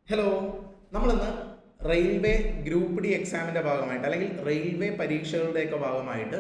Hello, നമ്മളിന്ന് railway group D എക്സാമിൻ്റെ ഭാഗമായിട്ട് അല്ലെങ്കിൽ റെയിൽവേ പരീക്ഷകളുടെയൊക്കെ ഭാഗമായിട്ട്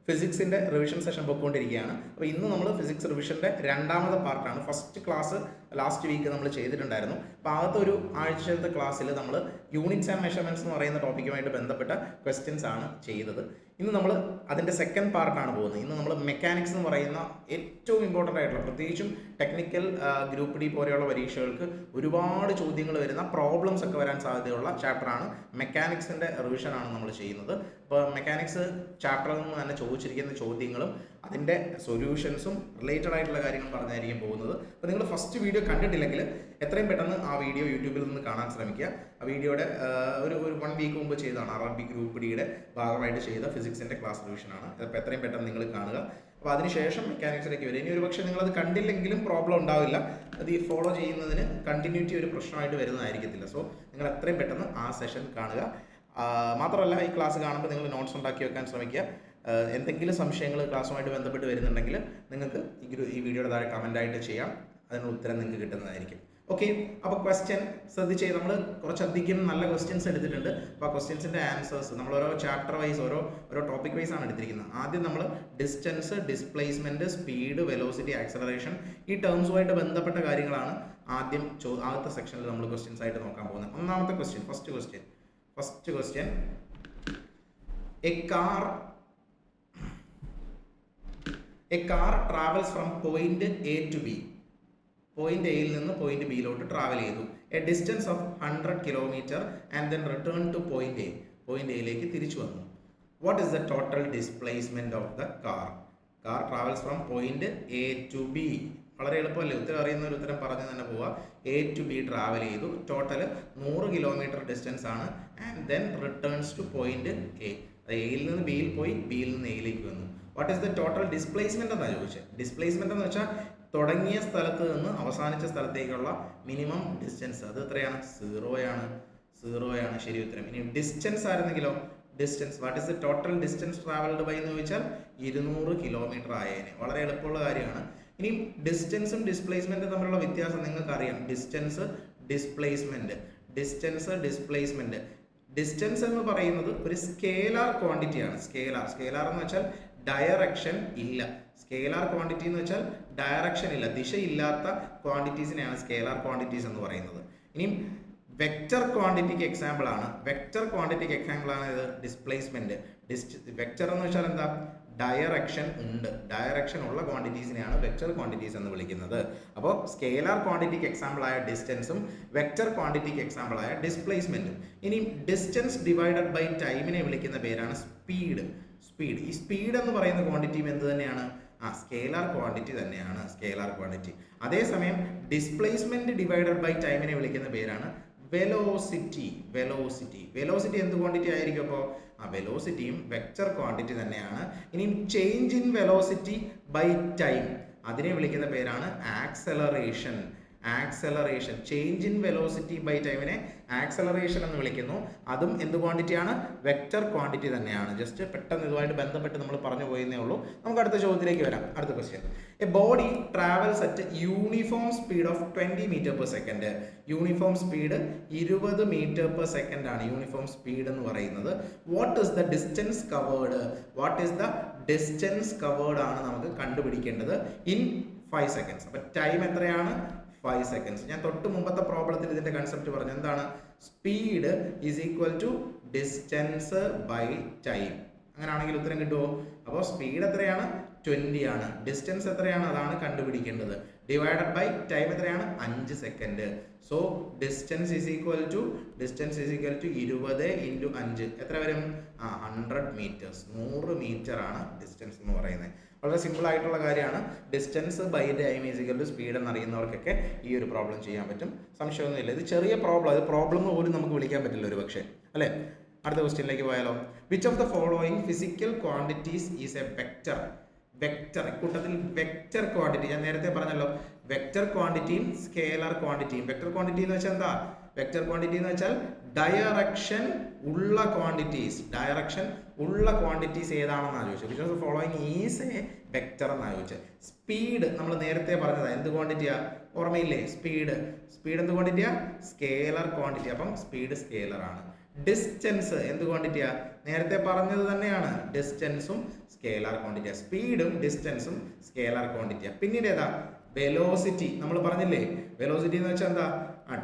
ഫിസിക്സിൻ്റെ റിവിഷൻ സെഷൻ പൊയ്ക്കൊണ്ടിരിക്കുകയാണ്. അപ്പോൾ ഇന്ന് നമ്മൾ ഫിസിക്സ് റിവിഷൻ്റെ രണ്ടാമത്തെ പാർട്ടാണ്. ഫസ്റ്റ് ക്ലാസ് ലാസ്റ്റ് വീക്ക് നമ്മൾ ചെയ്തിട്ടുണ്ടായിരുന്നു. അപ്പോൾ ആദ്യത്തെ ഒരു ആഴ്ചത്തെ ക്ലാസ്സിൽ നമ്മൾ യൂണിറ്റ്സ് ആൻഡ് മെഷർമെൻറ്റ്സ് എന്ന് പറയുന്ന ടോപ്പിക്കുമായിട്ട് ബന്ധപ്പെട്ട ക്വസ്റ്റ്യൻസ് ആണ് ചെയ്തത്. ഇന്ന് നമ്മൾ അതിൻ്റെ സെക്കൻഡ് പാർട്ടാണ് പോകുന്നത്. ഇന്ന് നമ്മൾ മെക്കാനിക്സ് എന്ന് പറയുന്ന ഏറ്റവും ഇമ്പോർട്ടൻ്റ് ആയിട്ടുള്ള, പ്രത്യേകിച്ചും ടെക്നിക്കൽ ഗ്രൂപ്പ് ഡി പോലെയുള്ള പരീക്ഷകൾക്ക് ഒരുപാട് ചോദ്യങ്ങൾ വരുന്ന, പ്രോബ്ലംസ് ഒക്കെ വരാൻ സാധ്യതയുള്ള ചാപ്റ്ററാണ്. മെക്കാനിക്സിൻ്റെ റിവിഷനാണ് നമ്മൾ ചെയ്യുന്നത്. അപ്പോൾ മെക്കാനിക്സ് ചാപ്റ്ററിൽ നിന്ന് തന്നെ ചോദിച്ചിരിക്കുന്ന ചോദ്യങ്ങളും അതിൻ്റെ സൊല്യൂഷൻസും റിലേറ്റഡ് ആയിട്ടുള്ള കാര്യങ്ങൾ പറഞ്ഞായിരിക്കും പോകുന്നത്. അപ്പോൾ നിങ്ങൾ ഫസ്റ്റ് വീഡിയോ കണ്ടിട്ടില്ലെങ്കിൽ എത്രയും പെട്ടെന്ന് ആ വീഡിയോ യൂട്യൂബിൽ നിന്ന് കാണാൻ ശ്രമിക്കുക. ആ വീഡിയോയുടെ ഒരു 1 വീക്ക് മുമ്പ് ചെയ്തതാണ്. RRB ഗ്രൂപ്പ് ഡിയുടെ ഭാഗമായിട്ട് ചെയ്ത ഫിസിക്സിൻ്റെ ക്ലാസ് റിവിഷനാണ്. അപ്പോൾ എത്രയും പെട്ടെന്ന് നിങ്ങൾ കാണുക. അപ്പോൾ അതിനുശേഷം മെക്കാനിക്സിലേക്ക് വരും. ഇനി ഒരു പക്ഷേ നിങ്ങളത് കണ്ടില്ലെങ്കിലും പ്രോബ്ലം ഉണ്ടാവില്ല. അത് ഈ ഫോളോ ചെയ്യുന്നതിന് കണ്ടിന്യൂറ്റി ഒരു പ്രശ്നമായിട്ട് വരുന്നതായിരിക്കത്തില്ല. സോ നിങ്ങൾ എത്രയും പെട്ടെന്ന് ആ സെഷൻ കാണുക. മാത്രമല്ല, ഈ ക്ലാസ് കാണുമ്പോൾ നിങ്ങൾ നോട്ട്സ് ഉണ്ടാക്കി വെക്കാൻ ശ്രമിക്കുക. എന്തെങ്കിലും സംശയങ്ങൾ ക്ലാസ്സുമായിട്ട് ബന്ധപ്പെട്ട് വരുന്നുണ്ടെങ്കിൽ നിങ്ങൾക്ക് ഈ വീഡിയോയുടെ താഴെ കമൻ്റായിട്ട് ചെയ്യാം. അതിനുള്ള ഉത്തരം നിങ്ങൾക്ക് കിട്ടുന്നതായിരിക്കും. ഓക്കെ, അപ്പോൾ ക്വസ്റ്റ്യൻ ശ്രദ്ധിച്ച് നമ്മൾ കുറച്ചധികം നല്ല ക്വസ്റ്റ്യൻസ് എടുത്തിട്ടുണ്ട്. അപ്പോൾ ആ ക്വസ്റ്റ്യൻസിൻ്റെ ആൻസേഴ്സ് നമ്മൾ ഓരോ ചാപ്റ്റർ വൈസ് ഓരോ ടോപ്പിക് വൈസ് ആണ് എടുത്തിരിക്കുന്നത്. ആദ്യം നമ്മൾ distance, displacement, speed, velocity, acceleration, ഈ ടേംസുമായിട്ട് ബന്ധപ്പെട്ട കാര്യങ്ങളാണ് ആദ്യത്തെ സെക്ഷനിൽ നമ്മൾ ക്വസ്റ്റ്യൻസ് ആയിട്ട് നോക്കാൻ പോകുന്നത്. ഒന്നാമത്തെ question, first question A car travels from point A to B. Point എയിൽ നിന്ന് പോയിന്റ് ബിയിലോട്ട് ട്രാവൽ ചെയ്തു. A distance of 100 kilometre and then return to point A. Point എയിലേക്ക് തിരിച്ചു വന്നു. What is the total displacement of the car? Car travels from point A to B. വളരെ എളുപ്പമല്ലേ? ഉത്തരം അറിയുന്ന ഒരു ഉത്തരം പറഞ്ഞ് തന്നെ പോവുക. എ ടു ബി ട്രാവൽ ചെയ്തു. ടോട്ടൽ 100 കിലോമീറ്റർ ഡിസ്റ്റൻസ് ആണ്. And then returns to point A. എയിൽ നിന്ന് ബിയിൽ പോയി, ബിയിൽ നിന്ന് എയിലേക്ക് വന്നു. What is the total displacement എന്നാണ് ചോദിച്ചത്. ഡിസ്പ്ലേസ്മെന്റ് എന്ന് വെച്ചാൽ തുടങ്ങിയ സ്ഥലത്ത് നിന്ന് അവസാനിച്ച സ്ഥലത്തേക്കുള്ള മിനിമം ഡിസ്റ്റൻസ്. അത് എത്രയാണ്? 0 ആണ് ശരി ഉത്തരം. ഇനി ഡിസ്റ്റൻസ് ആയിരുന്നെങ്കിലോ? Distance, what is the total distance travelled by എന്ന് ചോദിച്ചാൽ 200 കിലോമീറ്റർ ആയേനെ. വളരെ എളുപ്പമുള്ള കാര്യമാണ്. ഇനി ഡിസ്റ്റൻസും ഡിസ്പ്ലേസ്മെന്റും തമ്മിലുള്ള വ്യത്യാസം നിങ്ങൾക്ക് അറിയാം. Distance, displacement. ഡിസ്റ്റൻസ് എന്ന് പറയുന്നത് ഒരു സ്കേലാർ ക്വാണ്ടിറ്റിയാണ്. സ്കേലാർ എന്ന് വെച്ചാൽ ഡയറക്ഷൻ ഇല്ല. സ്കേലാർ ക്വാണ്ടിറ്റി എന്ന് വെച്ചാൽ ഡയറക്ഷൻ ഇല്ല, ദിശയില്ലാത്ത ക്വാണ്ടിറ്റീസിനെയാണ് സ്കേലാർ ക്വാണ്ടിറ്റീസ് എന്ന് പറയുന്നത്. ഇനിയും വെക്റ്റർ ക്വാണ്ടിറ്റിക്ക് എക്സാമ്പിൾ ആണ് ഇത് ഡിസ്പ്ലേസ്മെന്റ്. വെക്റ്റർ എന്ന് വെച്ചാൽ എന്താ? ഡയറക്ഷൻ ഉണ്ട്. ഡയറക്ഷൻ ഉള്ള ക്വാണ്ടിറ്റീസിനെയാണ് വെക്റ്റർ ക്വാണ്ടിറ്റീസ് എന്ന് വിളിക്കുന്നത്. അപ്പോൾ സ്കേലാർ ക്വാണ്ടിറ്റിക്ക് എക്സാമ്പിൾ ആയ ഡിസ്റ്റൻസും വെക്റ്റർ ക്വാണ്ടിറ്റിക്ക് എക്സാമ്പിൾ ആയ ഡിസ്പ്ലേസ്മെന്റും. ഇനി ഡിസ്റ്റൻസ് ഡിവൈഡഡ് ബൈ ടൈമിനെ വിളിക്കുന്ന പേരാണ് സ്പീഡ്. ഈ സ്പീഡ് എന്ന് പറയുന്ന ക്വാണ്ടിറ്റിയും എന്ത് തന്നെയാണ്? സ്കേലാർ ക്വാണ്ടിറ്റി തന്നെയാണ്. അതേസമയം ഡിസ്പ്ലേസ്മെന്റ് ഡിവൈഡഡ് ബൈ ടൈമിനെ വിളിക്കുന്ന പേരാണ് വെലോസിറ്റി. എന്ത് ക്വാണ്ടിറ്റി ആയിരിക്കും? അപ്പോൾ വെലോസിറ്റിയും വെക്റ്റർ ക്വാണ്ടിറ്റി തന്നെയാണ്. ഇനിയും change in velocity by time, അതിനെ വിളിക്കുന്ന പേരാണ് acceleration. Change in velocity by ടൈമിനെ ആക്സലറേഷൻ എന്ന് വിളിക്കുന്നു. അതും എന്ത് ക്വാണ്ടിറ്റിയാണ്? വെക്റ്റർ ക്വാണ്ടിറ്റി തന്നെയാണ്. ജസ്റ്റ് പെട്ടെന്ന് ഇതുമായിട്ട് ബന്ധപ്പെട്ട് നമ്മൾ പറഞ്ഞു പോയെന്നേ ഉള്ളൂ. നമുക്ക് അടുത്ത ചോദ്യത്തിലേക്ക് വരാം. അടുത്ത question. A body travels at uniform speed of 20 meter per second. Uniform speed 20 meter per second ആണ് യൂണിഫോം സ്പീഡ് എന്ന് പറയുന്നത്. What is the distance covered ആണ് നമുക്ക് കണ്ടുപിടിക്കേണ്ടത് ഇൻ 5 സെക്കൻഡ്സ്. അപ്പോൾ ടൈം എത്രയാണ്? 5 സെക്കൻഡ്സ്. ഞാൻ തൊട്ട് മുമ്പത്തെ പ്രോബ്ലത്തിൽ ഇതിന്റെ കൺസെപ്റ്റ് പറഞ്ഞു. എന്താണ്? Speed is equal to distance by time. അങ്ങനെയാണെങ്കിൽ ഉത്തരം കിട്ടുമോ? അപ്പോൾ സ്പീഡ് എത്രയാണ്? 20 ആണ്. ഡിസ്റ്റൻസ് എത്രയാണ്? അതാണ് കണ്ടുപിടിക്കേണ്ടത്. ഡിവൈഡഡ് ബൈ ടൈം എത്രയാണ്? 5 second. So distance is equal to 20 into 5 എത്ര വരും? 100 മീറ്റേഴ്സ്. 100 മീറ്റർ ആണ് ഡിസ്റ്റൻസ് എന്ന് പറയുന്നത്. വളരെ സിമ്പിൾ ആയിട്ടുള്ള കാര്യമാണ്. Distance by time is equal to speed എന്നറിയുന്നവർക്കൊക്കെ ഈ ഒരു പ്രോബ്ലം ചെയ്യാൻ പറ്റും. സംശയമൊന്നുമില്ല. ഇത് ചെറിയ പ്രോബ്ലം, അത് പ്രോബ്ലം എന്ന് പോലും നമുക്ക് വിളിക്കാൻ പറ്റില്ല ഒരു പക്ഷേ, അല്ലേ? അടുത്ത ക്വസ്റ്റ്യനിലേക്ക് പോയാലോ? Which of the following physical quantities is a vector? കൂട്ടത്തിൽ വെക്റ്റർ ക്വാണ്ടിറ്റി ഞാൻ നേരത്തെ പറഞ്ഞല്ലോ. വെക്റ്റർ ക്വാണ്ടിറ്റിയും സ്കേലാർ ക്വാണ്ടിറ്റിയും. വെക്റ്റർ ക്വാണ്ടിറ്റി എന്ന് വെച്ചാൽ എന്താ? വെക്റ്റർ ക്വാണ്ടിറ്റി എന്ന് വെച്ചാൽ ഡയറക്ഷൻ ഉള്ള ഉള്ള ക്വാണ്ടിറ്റീസ് ഏതാണെന്നാണ് ചോദിച്ചത്. Which of the following is a vector എന്നാണ് ചോദിച്ചത്. സ്പീഡ് നമ്മൾ നേരത്തെ പറഞ്ഞതാണ്, എന്ത് ക്വാണ്ടിറ്റിയാ ഓർമ്മയില്ലേ? സ്പീഡ് എന്ത് ക്വാണ്ടിറ്റിയാ? Scalar quantity. അപ്പം സ്പീഡ് സ്കേലർ ആണ്. ഡിസ്റ്റൻസ് എന്ത് ക്വാണ്ടിറ്റിയാ? നേരത്തെ പറഞ്ഞത് തന്നെയാണ്, ഡിസ്റ്റൻസും സ്കേലാർ ക്വാണ്ടിറ്റിയാ. സ്പീഡും ഡിസ്റ്റൻസും സ്കേലാർ ക്വാണ്ടിറ്റിയാ. പിന്നീട് ഏതാ? വെലോസിറ്റി. നമ്മൾ പറഞ്ഞില്ലേ വെലോസിറ്റി എന്ന് വെച്ചാൽ എന്താ?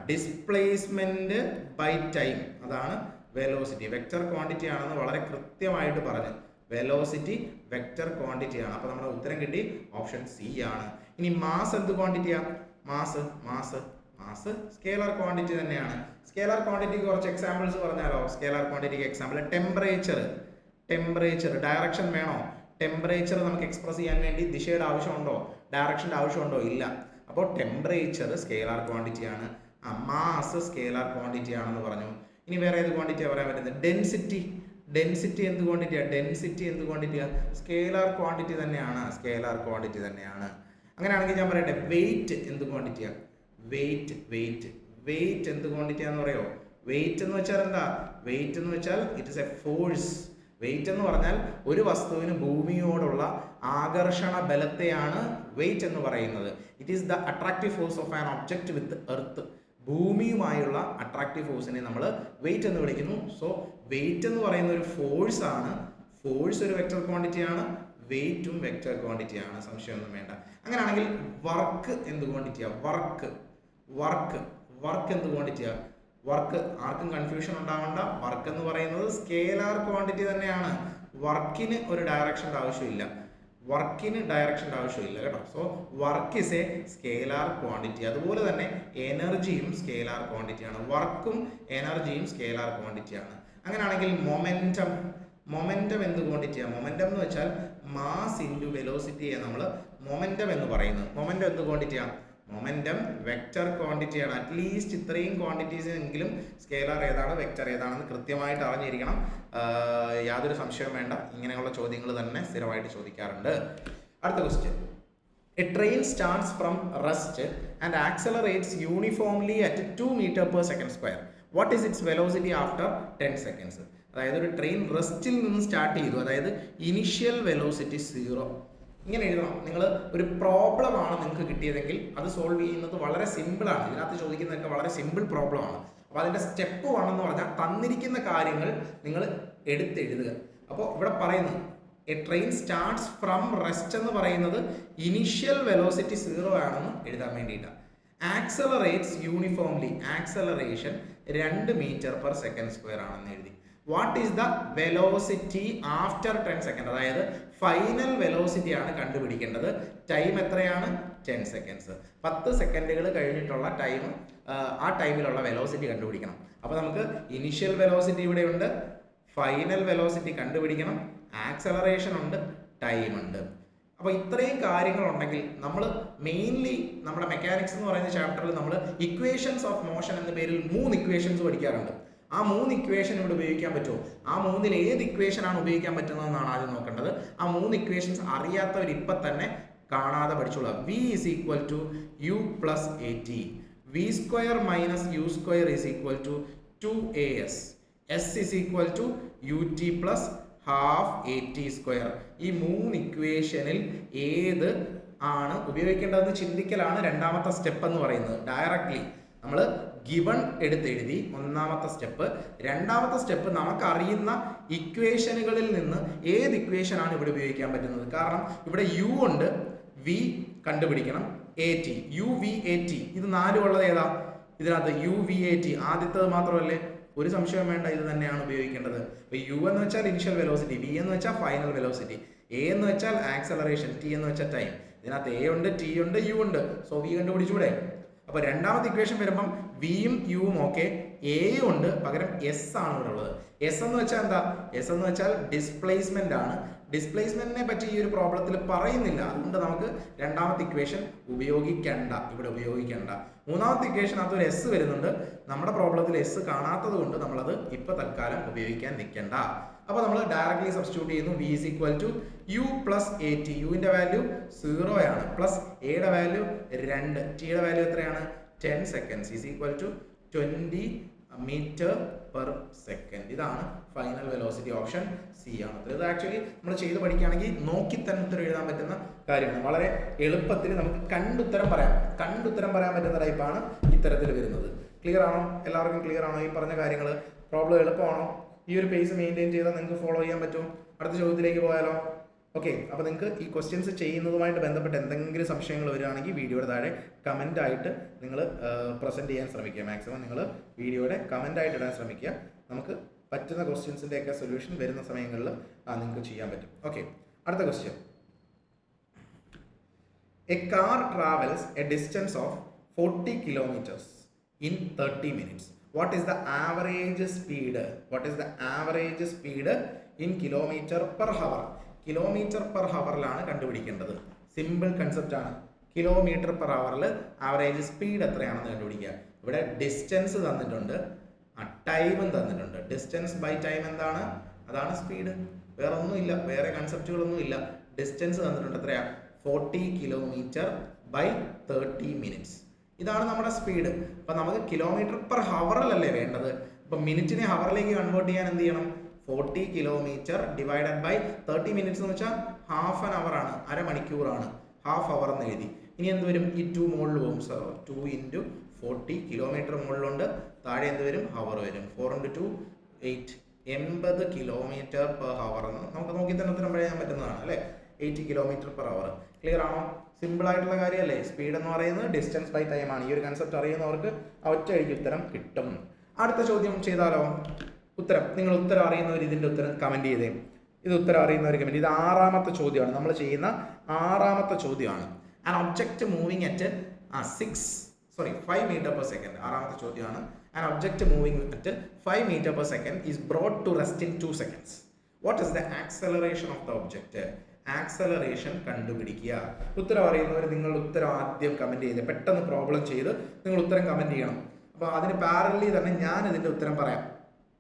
ഡിസ്പ്ലേസ്മെന്റ് ബൈ ടൈം, അതാണ് വെലോസിറ്റി. വെക്റ്റർ ക്വാണ്ടിറ്റി ആണെന്ന് വളരെ കൃത്യമായിട്ട് പറഞ്ഞു. വെലോസിറ്റി വെക്റ്റർ ക്വാണ്ടിറ്റി ആണ്. അപ്പോൾ നമ്മുടെ ഉത്തരം കിട്ടി, ഓപ്ഷൻ സി ആണ്. ഇനി മാസ് എന്ത് ക്വാണ്ടിറ്റിയാ? മാസ് സ്കേലാർ ക്വാണ്ടിറ്റി തന്നെയാണ്. സ്കേലാർ ക്വാണ്ടിറ്റിക്ക് കുറച്ച് എക്സാമ്പിൾസ് പറഞ്ഞാലോ? സ്കേലാർ ക്വാണ്ടിറ്റിക്ക് എക്സാമ്പിൾ ടെമ്പറേച്ചർ. ഡയറക്ഷൻ വേണോ? ടെമ്പറേച്ചർ നമുക്ക് എക്സ്പ്രസ് ചെയ്യാൻ വേണ്ടി ദിശയുടെ ആവശ്യമുണ്ടോ? ഡയറക്ഷൻ്റെ ആവശ്യമുണ്ടോ? ഇല്ല. അപ്പോൾ ടെമ്പറേച്ചർ സ്കേലാർ ക്വാണ്ടിറ്റി ആണ്. മാസ് സ്കേലാർ ക്വാണ്ടിറ്റി ആണെന്ന് പറഞ്ഞു. ഇനി വേറെ ഏത് ക്വാണ്ടിറ്റിയാണ് പറയാൻ പറ്റുന്നത്? ഡെൻസിറ്റി എന്ത് ക്വാണ്ടിറ്റിയാ? സ്കേലാർ ക്വാണ്ടിറ്റി തന്നെയാണ്. അങ്ങനെയാണെങ്കിൽ ഞാൻ പറയട്ടെ, വെയിറ്റ് എന്ത് ക്വാണ്ടിറ്റിയാ? വെയിറ്റ് എന്ത് ക്വാണ്ടിറ്റിയാന്ന് പറയോ? വെയിറ്റ് എന്ന് വെച്ചാൽ എന്താ? വെയിറ്റ് എന്ന് വെച്ചാൽ it is a force. Weight എന്ന് പറഞ്ഞാൽ ഒരു വസ്തുവിന് ഭൂമിയോടുള്ള ആകർഷണ ബലത്തെയാണ് വെയിറ്റ് എന്ന് പറയുന്നത്. It is the attractive force of an object with earth. ഭൂമിയുമായുള്ള അട്രാക്റ്റീവ് ഫോഴ്സിനെ നമ്മൾ വെയിറ്റ് എന്ന് വിളിക്കുന്നു. സോ വെയിറ്റ് എന്ന് പറയുന്ന ഒരു ഫോഴ്സ് ആണ്. ഫോഴ്സ് ഒരു വെക്റ്റർ ക്വാണ്ടിറ്റിയാണ്, വെയിറ്റും വെക്റ്റർ ക്വാണ്ടിറ്റിയാണ്, സംശയമൊന്നും വേണ്ട. അങ്ങനെയാണെങ്കിൽ വർക്ക് എന്ത് ക്വാണ്ടിറ്റിയാ? വർക്ക് എന്ത് ക്വാണ്ടിറ്റിയാ? വർക്ക് ആർക്കും കൺഫ്യൂഷൻ ഉണ്ടാവണ്ട. വർക്ക് എന്ന് പറയുന്നത് സ്കേലാർ ക്വാണ്ടിറ്റി തന്നെയാണ്. വർക്കിന് ഒരു ഡയറക്ഷൻ്റെ ആവശ്യമില്ല കേട്ടോ. So work is A scalar quantity. അതുപോലെ തന്നെ എനർജിയും സ്കേലാർ ക്വാണ്ടിറ്റിയാണ്. വർക്കും എനർജിയും സ്കേലാർ ക്വാണ്ടിറ്റിയാണ്. അങ്ങനെയാണെങ്കിൽ മൊമെന്റം എന്ത് ക്വാണ്ടിറ്റിയാ? മൊമെന്റം എന്ന് വെച്ചാൽ മാസ് ഇൻറ്റു വെലോസിറ്റിയെ നമ്മൾ മൊമെന്റം എന്ന് പറയുന്നത്. മൊമെന്റം എന്ത് ക്വാണ്ടിറ്റിയാ? മൊമെന്റം വെക്റ്റർ ക്വാണ്ടിറ്റിയാണ്. അറ്റ്ലീസ്റ്റ് ഇത്രയും ക്വാണ്ടിറ്റീസ് എങ്കിലും സ്കേലാർ ഏതാണ് വെക്റ്റർ ഏതാണെന്ന് കൃത്യമായിട്ട് അറിഞ്ഞിരിക്കണം. യാതൊരു സംശയവും വേണ്ട. ഇങ്ങനെയുള്ള ചോദ്യങ്ങൾ തന്നെ സ്ഥിരമായിട്ട് ചോദിക്കാറുണ്ട്. അടുത്ത question. A train starts from rest and accelerates uniformly at 2 m/s². What is its velocity after 10 seconds? അതായത് ഒരു ട്രെയിൻ റെസ്റ്റിൽ നിന്ന് സ്റ്റാർട്ട് ചെയ്തു, അതായത് ഇനിഷ്യൽ വെലോസിറ്റി 0. ഇങ്ങനെ എഴുതണം. നിങ്ങൾ ഒരു പ്രോബ്ലമാണ് നിങ്ങൾക്ക് കിട്ടിയതെങ്കിൽ അത് സോൾവ് ചെയ്യുന്നത് വളരെ സിമ്പിളാണ്. ഇതിനകത്ത് ചോദിക്കുന്നതൊക്കെ വളരെ സിമ്പിൾ പ്രോബ്ലമാണ്. അപ്പോൾ അതിൻ്റെ സ്റ്റെപ്പ് 1 എന്ന് പറഞ്ഞാൽ തന്നിരിക്കുന്ന കാര്യങ്ങൾ നിങ്ങൾ എടുത്തെഴുതുക. അപ്പോൾ ഇവിടെ പറയുന്നു A train starts from rest എന്ന് പറയുന്നത് ഇനിഷ്യൽ വെലോസിറ്റി 0 ആണെന്ന് എഴുതാൻ വേണ്ടിയിട്ടാണ്. ആക്സലറേറ്റ്സ് യൂണിഫോംലി, ആക്സലറേഷൻ 2 m/s² ആണെന്ന് എഴുതി. What is the velocity after 10 seconds? അതായത് ഫൈനൽ വെലോസിറ്റി ആണ് കണ്ടുപിടിക്കേണ്ടത്. ടൈം എത്രയാണ്? 10 seconds. 10 സെക്കൻഡുകൾ കഴിഞ്ഞിട്ടുള്ള ടൈം, ആ ടൈമിലുള്ള വെലോസിറ്റി കണ്ടുപിടിക്കണം. അപ്പോൾ നമുക്ക് ഇനിഷ്യൽ വെലോസിറ്റി ഇവിടെയുണ്ട്, ഫൈനൽ വെലോസിറ്റി കണ്ടുപിടിക്കണം, ആക്സലറേഷൻ ഉണ്ട്, ടൈം ഉണ്ട്. അപ്പോൾ ഇത്രയും കാര്യങ്ങളുണ്ടെങ്കിൽ നമ്മൾ മെയിൻലി നമ്മുടെ മെക്കാനിക്സ് എന്ന് പറയുന്ന ചാപ്റ്ററിൽ നമ്മൾ ഇക്വേഷൻസ് ഓഫ് മോഷൻ എന്ന പേരിൽ 3 ഇക്വേഷൻസ് പഠിക്കാറുണ്ട്. ആ 3 ഇക്വേഷൻ ഇവിടെ ഉപയോഗിക്കാൻ പറ്റുമോ? ആ 3-ൽ ഏത് ഇക്വേഷനാണ് ഉപയോഗിക്കാൻ പറ്റുന്നതെന്നാണ് ആദ്യം നോക്കേണ്ടത്. ആ 3 ഇക്വേഷൻസ് അറിയാത്തവർ ഇപ്പം തന്നെ കാണാതെ പഠിച്ചോളാം. V is equal to U plus AT. V² minus U² is equal to 2AS. S is equal to UT plus half AT². ഈ 3 ഇക്വേഷനിൽ ഏത് ആണ് ഉപയോഗിക്കേണ്ടതെന്ന് ചിന്തിക്കലാണ് രണ്ടാമത്തെ സ്റ്റെപ്പ് എന്ന് പറയുന്നത്. ഡയറക്ട്ലി നമ്മൾ ഗിവൺ എടുത്തെഴുതി ഒന്നാമത്തെ സ്റ്റെപ്പ്. രണ്ടാമത്തെ സ്റ്റെപ്പ് നമുക്കറിയുന്ന ഇക്വേഷനുകളിൽ നിന്ന് ഏത് ഇക്വേഷനാണ് ഇവിടെ ഉപയോഗിക്കാൻ പറ്റുന്നത്. കാരണം ഇവിടെ U ഉണ്ട്, V കണ്ടുപിടിക്കണം, AT, UVAT. ഇത് 4 ഉള്ളത് ഏതാ? ഇതിനകത്ത് UVAT ആദ്യത്തേത് മാത്രമല്ലേ? ഒരു സംശയം വേണ്ട, ഇത് തന്നെയാണ് ഉപയോഗിക്കേണ്ടത്. അപ്പോൾ U എന്ന് വെച്ചാൽ ഇനിഷ്യൽ വെലോസിറ്റി, V എന്ന് വെച്ചാൽ ഫൈനൽ വെലോസിറ്റി, A എന്ന് വെച്ചാൽ ആക്സലറേഷൻ, T എന്ന് വെച്ചാൽ ടൈം. ഇതിനകത്ത് A ഉണ്ട്, T ഉണ്ട്, U ഉണ്ട്. So V കണ്ടുപിടിച്ചൂടെ? അപ്പോൾ രണ്ടാമത്തെ ഇക്വേഷൻ വരുമ്പം വിയും യുവും ഓക്കെ, എയും ഉണ്ട്, പകരം എസ് ആണ് ഇവിടെ ഉള്ളത്. എസ് എന്ന് വെച്ചാൽ എന്താ? എസ് എന്ന് വെച്ചാൽ ഡിസ്പ്ലേസ്മെന്റ് ആണ്. ഡിസ്പ്ലേസ്മെന്റിനെ പറ്റി ഈ ഒരു പ്രോബ്ലത്തിൽ പറയുന്നില്ല, അതുകൊണ്ട് നമുക്ക് രണ്ടാമത്തെ ഇക്വേഷൻ ഇവിടെ ഉപയോഗിക്കണ്ട. മൂന്നാമത്തെ ഇക്വേഷനകത്ത് ഒരു എസ് വരുന്നുണ്ട്, നമ്മുടെ പ്രോബ്ലത്തിൽ എസ് കാണാത്തത് കൊണ്ട് നമ്മളത് ഇപ്പൊ തൽക്കാലം ഉപയോഗിക്കാൻ നിൽക്കണ്ട. അപ്പോൾ നമ്മൾ ഡയറക്ട്ലി സബ്സ്റ്റിറ്റ്യൂട്ട് ചെയ്യുന്നു. V is equal to U plus AT. യുവിന്റെ വാല്യൂ 0 ആണ്, പ്ലസ് എയുടെ വാല്യൂ 2, ടിയുടെ വാല്യൂ എത്രയാണ്? 10 seconds is equal to 20 meter per second. ഇതാണ് ഫൈനൽ വെലോസിറ്റി. ഓപ്ഷൻ സി ആണ്. ഇത് ആക്ച്വലി നമ്മൾ ചെയ്ത് പഠിക്കുകയാണെങ്കിൽ നോക്കി തന്നെ ഉത്തരം എഴുതാൻ പറ്റുന്ന കാര്യമാണ്. വളരെ എളുപ്പത്തിൽ നമുക്ക് കണ്ടുത്തരം പറയാൻ പറ്റുന്ന ടൈപ്പാണ് ഇത്തരത്തിൽ വരുന്നത്. ക്ലിയർ ആണോ? എല്ലാവർക്കും ക്ലിയർ ആണോ? ഈ പറഞ്ഞ കാര്യങ്ങൾ പ്രോബ്ലം എളുപ്പമാണോ? ഈ ഒരു പേസ് മെയിൻറ്റെയിൻ ചെയ്താൽ നിങ്ങൾക്ക് ഫോളോ ചെയ്യാൻ പറ്റും. അടുത്ത ചോദ്യത്തിലേക്ക് പോയാലോ? ഓക്കെ, അപ്പോൾ നിങ്ങൾക്ക് ഈ ക്വസ്റ്റ്യൻസ് ചെയ്യുന്നതുമായിട്ട് ബന്ധപ്പെട്ട് എന്തെങ്കിലും സംശയങ്ങൾ വരികയാണെങ്കിൽ വീഡിയോയുടെ താഴെ കമൻ്റായിട്ട് നിങ്ങൾ പ്രസൻറ്റ് ചെയ്യാൻ ശ്രമിക്കുക. മാക്സിമം നിങ്ങൾ വീഡിയോയുടെ കമൻ്റായിട്ട് ഇടാൻ ശ്രമിക്കുക. നമുക്ക് പറ്റുന്ന ക്വസ്റ്റ്യൻസിൻ്റെയൊക്കെ സൊല്യൂഷൻ വരുന്ന സമയങ്ങളിൽ നിങ്ങൾക്ക് ചെയ്യാൻ പറ്റും. ഓക്കെ, അടുത്ത question. A car travels A distance of 40 kilometers in 30 minutes. What is the average speed? What is the average speed in kilometer per hour? Kilometre per ഹവറിലാണ് കണ്ടുപിടിക്കേണ്ടത്. സിമ്പിൾ കൺസെപ്റ്റ് ആണ്. കിലോമീറ്റർ പെർ ഹവറിൽ average speed എത്രയാണെന്ന് കണ്ടുപിടിക്കുക. ഇവിടെ distance തന്നിട്ടുണ്ട്, ടൈമും തന്നിട്ടുണ്ട്. ഡിസ്റ്റൻസ് ബൈ ടൈം എന്താണ്? അതാണ് സ്പീഡ്. വേറെ ഒന്നുമില്ല, വേറെ കൺസെപ്റ്റുകളൊന്നും ഇല്ല. ഡിസ്റ്റൻസ് തന്നിട്ടുണ്ട് എത്രയാ? 40 kilometer by 30 minutes. ഇതാണ് നമ്മുടെ സ്പീഡ്. അപ്പം നമുക്ക് കിലോമീറ്റർ പെർ ഹവറിലല്ലേ വേണ്ടത്. അപ്പം മിനിറ്റിനെ ഹവറിലേക്ക് കൺവേർട്ട് ചെയ്യാൻ എന്ത് ചെയ്യണം? 40 kilometer ഡിവൈഡഡ് ബൈ 30 minutes എന്ന് വെച്ചാൽ ഹാഫ് ആൻ അവർ ആണ്, അരമണിക്കൂറാണ്. ഹാഫ് അവർ എന്ന് എഴുതി. ഇനി എന്ത് വരും? ഈ 2 മുകളിൽ പോകും. 2 × 40 കിലോമീറ്റർ മുകളിലുണ്ട്. താഴെ എന്ത് വരും? ഹവർ വരും. 4 × 2 8 80 kilometer per hour എന്ന് നമുക്ക് നോക്കി തന്നെ ഉത്തരം പറയാൻ പറ്റുന്നതാണ് അല്ലേ? 80 kilometer per hour. ക്ലിയർ ആണോ? സിമ്പിൾ ആയിട്ടുള്ള കാര്യമല്ലേ? സ്പീഡ് എന്ന് പറയുന്നത് ഡിസ്റ്റൻസ് ബൈ ടൈം ആണ്. ഈ ഒരു കൺസെപ്റ്റ് അറിയുന്നവർക്ക് ഒറ്റയടിക്ക് ഉത്തരം കിട്ടും. അടുത്ത ചോദ്യം ചെയ്താലോ? നിങ്ങൾ ഉത്തരം അറിയുന്നവർ ഇതിൻ്റെ ഉത്തരം കമൻറ്റ് ചെയ്തേ. ഇത് ഉത്തരം അറിയുന്നവർ കമൻറ്റ്. ഇത് 6ാമത്തെ ചോദ്യമാണ്. നമ്മൾ ചെയ്യുന്ന 6ാമത്തെ ചോദ്യമാണ്. An object moving at 5 meter per second. 6ാമത്തെ ചോദ്യമാണ്. An object moving at 5 meter per second is brought to rest in 2 seconds. What is the acceleration of the object? Acceleration കണ്ടുപിടിക്കുക. ഉത്തരം അറിയുന്നവർ നിങ്ങൾ ഉത്തരം ആദ്യം കമൻറ്റ് ചെയ്ത് പെട്ടെന്ന് പ്രോബ്ലം ചെയ്ത് നിങ്ങൾ ഉത്തരം കമൻറ്റ് ചെയ്യണം. അപ്പോൾ അതിന് പാരലി തന്നെ ഞാൻ ഇതിൻ്റെ ഉത്തരം പറയാം.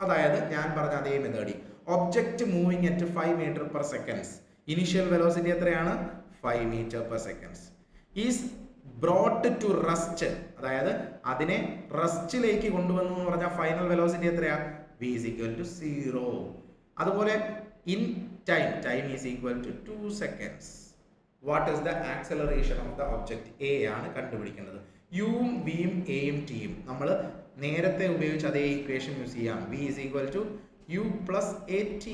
അതായത് ഞാൻ പറഞ്ഞ അതേ മെത്തേഡി. Object moving at 5 meter per second. Initial velocity എത്രയാണ്? 5 meter per second. Is brought to rest, അതായത് അതിനെ റെസ്റ്റിലേക്ക് കൊണ്ടുവന്നു എന്ന് പറഞ്ഞാൽ ഫൈനൽ വെലോസിറ്റി എത്രയാ? v is equal to 0. അതുപോലെ in time is equal to 2 seconds. What is the acceleration of the object? A ആണ് കണ്ടുപിടിക്കേണ്ടത്. യുവും വിയും എയും ടിയും നമ്മൾ നേരത്തെ ഉപയോഗിച്ച് അതേ ഇക്വേഷൻ യൂസ് ചെയ്യാം. v is equal to u plus at.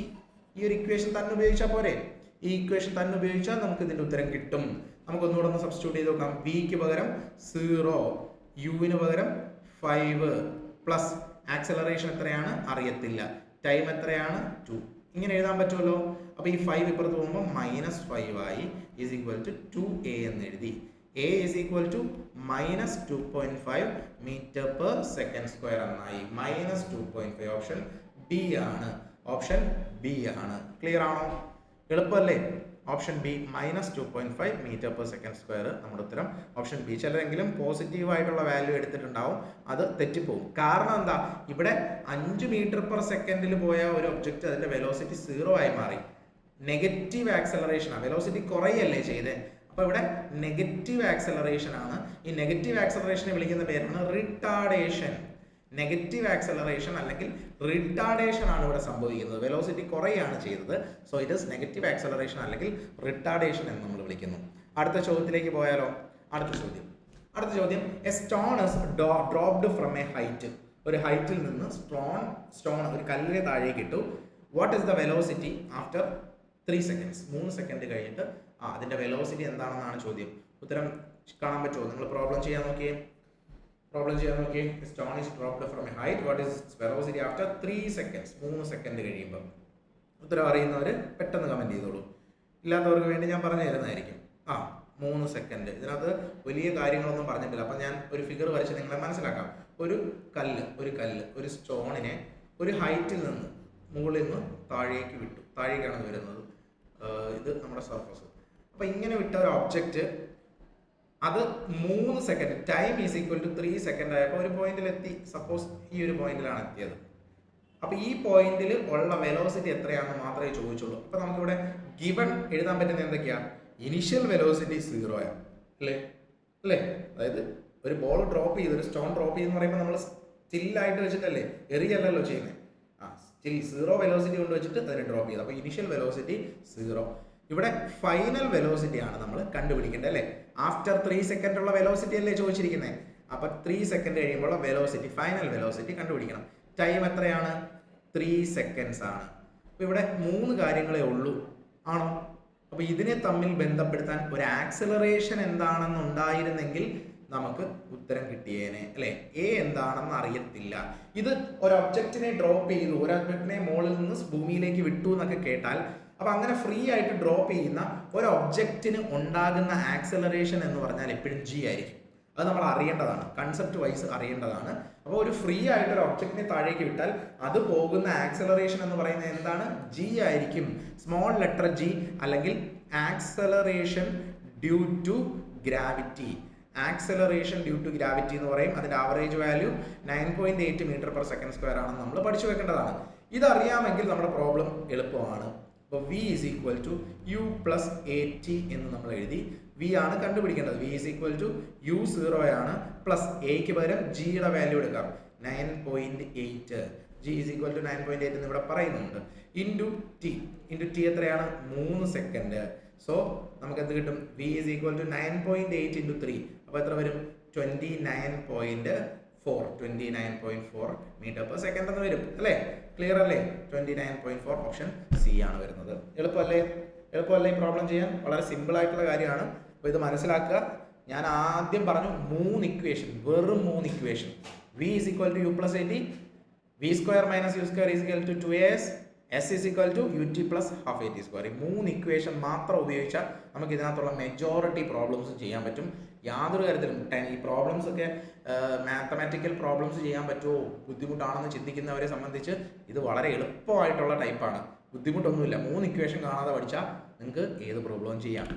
ഈ ഒരു ഇക്വേഷൻ തന്നെ ഉപയോഗിച്ചാൽ പോരെ? ഈ ഇക്വേഷൻ തന്നെ ഉപയോഗിച്ചാൽ നമുക്ക് ഇതിൻ്റെ ഉത്തരം കിട്ടും. നമുക്കൊന്നുകൂടെ ഒന്ന് സബ്സ്റ്റിറ്റ്യൂട്ട് ചെയ്ത് നോക്കാം. വിക്ക് പകരം 0, യുവിന് പകരം 5 പ്ലസ് ആക്സലറേഷൻ എത്രയാണ് അറിയത്തില്ല, ടൈം എത്രയാണ് 2. ഇങ്ങനെ എഴുതാൻ പറ്റുമല്ലോ. അപ്പോൾ ഈ 5 ഇപ്പുറത്ത് പോകുമ്പോൾ -5 ആയി. ഈസ് ഈക്വൽ ടു 2a എന്ന് എഴുതി. a is equal to -2.5 meter per second square എന്നായി. -2.5 ഓപ്ഷൻ ബി ആണ്. ഓപ്ഷൻ ബി ആണ്. ക്ലിയർ ആണോ? എളുപ്പമല്ലേ? Option B -2.5 meter per second square നമ്മുടെ ഉത്തരം. Option B. ചിലരെങ്കിലും പോസിറ്റീവ് ആയിട്ടുള്ള വാല്യൂ എടുത്തിട്ടുണ്ടാവും, അത് തെറ്റിപ്പോവും. കാരണം എന്താ? ഇവിടെ 5 meter per second പോയ ഒരു ഒബ്ജക്റ്റ് അതിന്റെ വെലോസിറ്റി 0 ആയി മാറി. നെഗറ്റീവ് ആക്സലറേഷൻ ആണ്. വെലോസിറ്റി കുറയല്ലേ ചെയ്തേ. അപ്പോൾ ഇവിടെ നെഗറ്റീവ് ആക്സലറേഷൻ ആണ്. ഈ നെഗറ്റീവ് ആക്സലറേഷനെ വിളിക്കുന്ന പേരാണ് റിട്ടാർഡേഷൻ. നെഗറ്റീവ് ആക്സലറേഷൻ അല്ലെങ്കിൽ റിട്ടാർഡേഷൻ ആണ് ഇവിടെ സംഭവിക്കുന്നത്. വെലോസിറ്റി കുറയാണ് ചെയ്തത്. So it is negative acceleration അല്ലെങ്കിൽ റിട്ടാർഡേഷൻ എന്ന് നമ്മൾ വിളിക്കുന്നു. അടുത്ത ചോദ്യത്തിലേക്ക് പോയാലോ? അടുത്ത ചോദ്യം. A stone is dropped from A height. ഒരു ഹൈറ്റിൽ നിന്ന് സ്റ്റോൺ ഒരു കല്ലിനെ താഴേക്ക് ഇട്ടു. What is the velocity after 3 seconds? 3 second കഴിഞ്ഞിട്ട് അതിന്റെ വെലോസിറ്റി എന്താണെന്നാണ് ചോദ്യം. ഉത്തരം കാണാൻ പറ്റുമോ? നിങ്ങൾ പ്രോബ്ലം ചെയ്യാൻ നോക്കിയേ. Stone is dropped from A height. What is velocity after 3 seconds? 3 second കഴിയുമ്പോൾ. ഉത്തരം അറിയുന്നവർ പെട്ടെന്ന് കമന്റ് ചെയ്തോളൂ. ഇല്ലാത്തവർക്ക് വേണ്ടി ഞാൻ പറഞ്ഞു തരുന്നതായിരിക്കും. 3 സെക്കൻഡ്. ഇതിനകത്ത് വലിയ കാര്യങ്ങളൊന്നും പറഞ്ഞിട്ടില്ല. അപ്പം ഞാൻ ഒരു ഫിഗർ വരച്ച് നിങ്ങളെ മനസ്സിലാക്കാം. ഒരു കല്ല് ഒരു സ്റ്റോണിനെ ഒരു ഹൈറ്റിൽ നിന്ന് മുകളിൽ നിന്ന് താഴേക്ക് വിട്ടു. താഴേക്കാണ് വരുന്നത്. ഇത് നമ്മുടെ സർഫസ്. അപ്പോൾ ഇങ്ങനെ വിട്ട ഒരു ഒബ്ജക്റ്റ് അത് 3 second, time is equal to 3 second ആയപ്പോൾ ഒരു പോയിന്റിൽ എത്തി. സപ്പോസ് ഈ ഒരു പോയിന്റിലാണ് എത്തിയത്. അപ്പോൾ ഈ പോയിന്റിൽ ഉള്ള വെലോസിറ്റി എത്രയാണെന്ന് മാത്രമേ ചോദിച്ചുള്ളൂ. അപ്പോൾ നമുക്കിവിടെ ഗിവൺ എഴുതാൻ പറ്റുന്ന എന്തൊക്കെയാ? ഇനിഷ്യൽ വെലോസിറ്റി 0 അല്ലേ? അതായത് ഒരു ബോൾ ഡ്രോപ്പ് ചെയ്ത്, ഒരു സ്റ്റോൺ ഡ്രോപ്പ് ചെയ്തെന്ന് പറയുമ്പോൾ നമ്മൾ സ്റ്റില്ലായിട്ട് വെച്ചിട്ടല്ലേ, എറിയല്ലല്ലോ ചെയ്യുന്നത്. സ്റ്റിൽ 0 വെലോസിറ്റി കൊണ്ട് വെച്ചിട്ട് അതിനെ ഡ്രോപ്പ് ചെയ്ത്. അപ്പോൾ ഇനിഷ്യൽ വെലോസിറ്റി 0. ഇവിടെ ഫൈനൽ വെലോസിറ്റി ആണ് നമ്മൾ കണ്ടുപിടിക്കേണ്ടത് അല്ലേ. ആഫ്റ്റർ 3 സെക്കൻഡ് ഉള്ള വെലോസിറ്റി അല്ലേ ചോദിച്ചിരിക്കുന്നത്. അപ്പോൾ 3 സെക്കൻഡ് കഴിയുമ്പോൾ വെലോസിറ്റി, ഫൈനൽ വെലോസിറ്റി കണ്ടുപിടിക്കണം. ടൈം എത്രയാണ്? 3 സെക്കൻഡ്സ് ആണ്. അപ്പോൾ ഇവിടെ 3 കാര്യങ്ങളേ ഉള്ളൂ ആണോ? അപ്പോൾ ഇതിനെ തമ്മിൽ ബന്ധപ്പെടുത്താൻ ഒരു ആക്സിലറേഷൻ എന്താണെന്നുണ്ടായിരുന്നെങ്കിൽ നമുക്ക് ഉത്തരം കിട്ടിയേനെ അല്ലേ. എ എന്താണെന്ന് അറിയത്തില്ല. ഇത് ഒരു ഒബ്ജക്റ്റിനെ ഡ്രോപ്പ് ചെയ്തു, ഒരു ഒബ്ജക്റ്റിനെ മുകളിൽ നിന്ന് ഭൂമിയിലേക്ക് വിട്ടു എന്നൊക്കെ കേട്ടാൽ, അപ്പം അങ്ങനെ ഫ്രീ ആയിട്ട് ഡ്രോപ്പ് ചെയ്യുന്ന ഒരു ഒബ്ജക്റ്റിന് ഉണ്ടാകുന്ന ആക്സിലറേഷൻ എന്ന് പറഞ്ഞാൽ എപ്പോഴും ജി ആയിരിക്കും. അത് നമ്മൾ അറിയേണ്ടതാണ്, കൺസെപ്റ്റ് വൈസ് അറിയേണ്ടതാണ്. അപ്പോൾ ഒരു ഫ്രീ ആയിട്ട് ഒരു ഒബ്ജക്റ്റിനെ താഴേക്ക് വിട്ടാൽ അത് പോകുന്ന ആക്സിലറേഷൻ എന്ന് പറയുന്നത് എന്താണ്? ജി ആയിരിക്കും. സ്മോൾ ലെറ്റർ ജി, അല്ലെങ്കിൽ acceleration due to gravity. Acceleration due to gravity എന്ന് പറയും. അതിൻ്റെ ആവറേജ് വാല്യൂ 9.8 m/s² ആണെന്ന് നമ്മൾ പഠിച്ചു വെക്കേണ്ടതാണ്. ഇതറിയാമെങ്കിൽ നമ്മുടെ പ്രോബ്ലം എളുപ്പമാണ്. അപ്പോൾ v is equal to u plus at എന്ന് നമ്മൾ എഴുതി. v ആണ് കണ്ടുപിടിക്കേണ്ടത്. v is equal to u0 ആണ്, പ്ലസ് എക്ക് പകരം ജിയുടെ വാല്യൂ എടുക്കാം 9.8. g is equal to 9.8 എന്ന് ഇവിടെ പറയുന്നുണ്ട്. ഇൻറ്റു ടി എത്രയാണ്? 3 സെക്കൻഡ്. സോ നമുക്ക് എന്ത് കിട്ടും? v is equal to 9.8 into 3. അപ്പോൾ എത്ര വരും? 29.4 m/s എന്ന് വരും അല്ലേ. ക്ലിയർ അല്ലേ? 29.4 ഓപ്ഷൻ സി ആണ് വരുന്നത്. എളുപ്പമല്ലേ ഈ പ്രോബ്ലം ചെയ്യാൻ? വളരെ സിമ്പിൾ ആയിട്ടുള്ള കാര്യമാണ്. അപ്പോൾ ഇത് മനസ്സിലാക്കുക. ഞാൻ ആദ്യം പറഞ്ഞു 3 ഇക്വേഷൻ, വെറും 3 equation. v is equal to u plus at, v² minus u² is equal to 2as, s is equal to ut plus half at square. 3 equation മാത്രം ഉപയോഗിച്ചാൽ നമുക്ക് ഇതിനകത്തുള്ള മെജോറിറ്റി പ്രോബ്ലംസ് ചെയ്യാൻ പറ്റും. യാതൊരു കാര്യത്തിലും ഈ പ്രോബ്ലംസ് ഒക്കെ മാത്തമാറ്റിക്കൽ പ്രോബ്ലംസ് ചെയ്യാൻ പറ്റുമോ, ബുദ്ധിമുട്ടാണെന്ന് ചിന്തിക്കുന്നവരെ സംബന്ധിച്ച് ഇത് വളരെ എളുപ്പമായിട്ടുള്ള ടൈപ്പാണ്. ബുദ്ധിമുട്ടൊന്നുമില്ല. 3 ഇക്വേഷൻ കാണാതെ പഠിച്ചാൽ നിങ്ങൾക്ക് ഏത് പ്രോബ്ലവും ചെയ്യാം.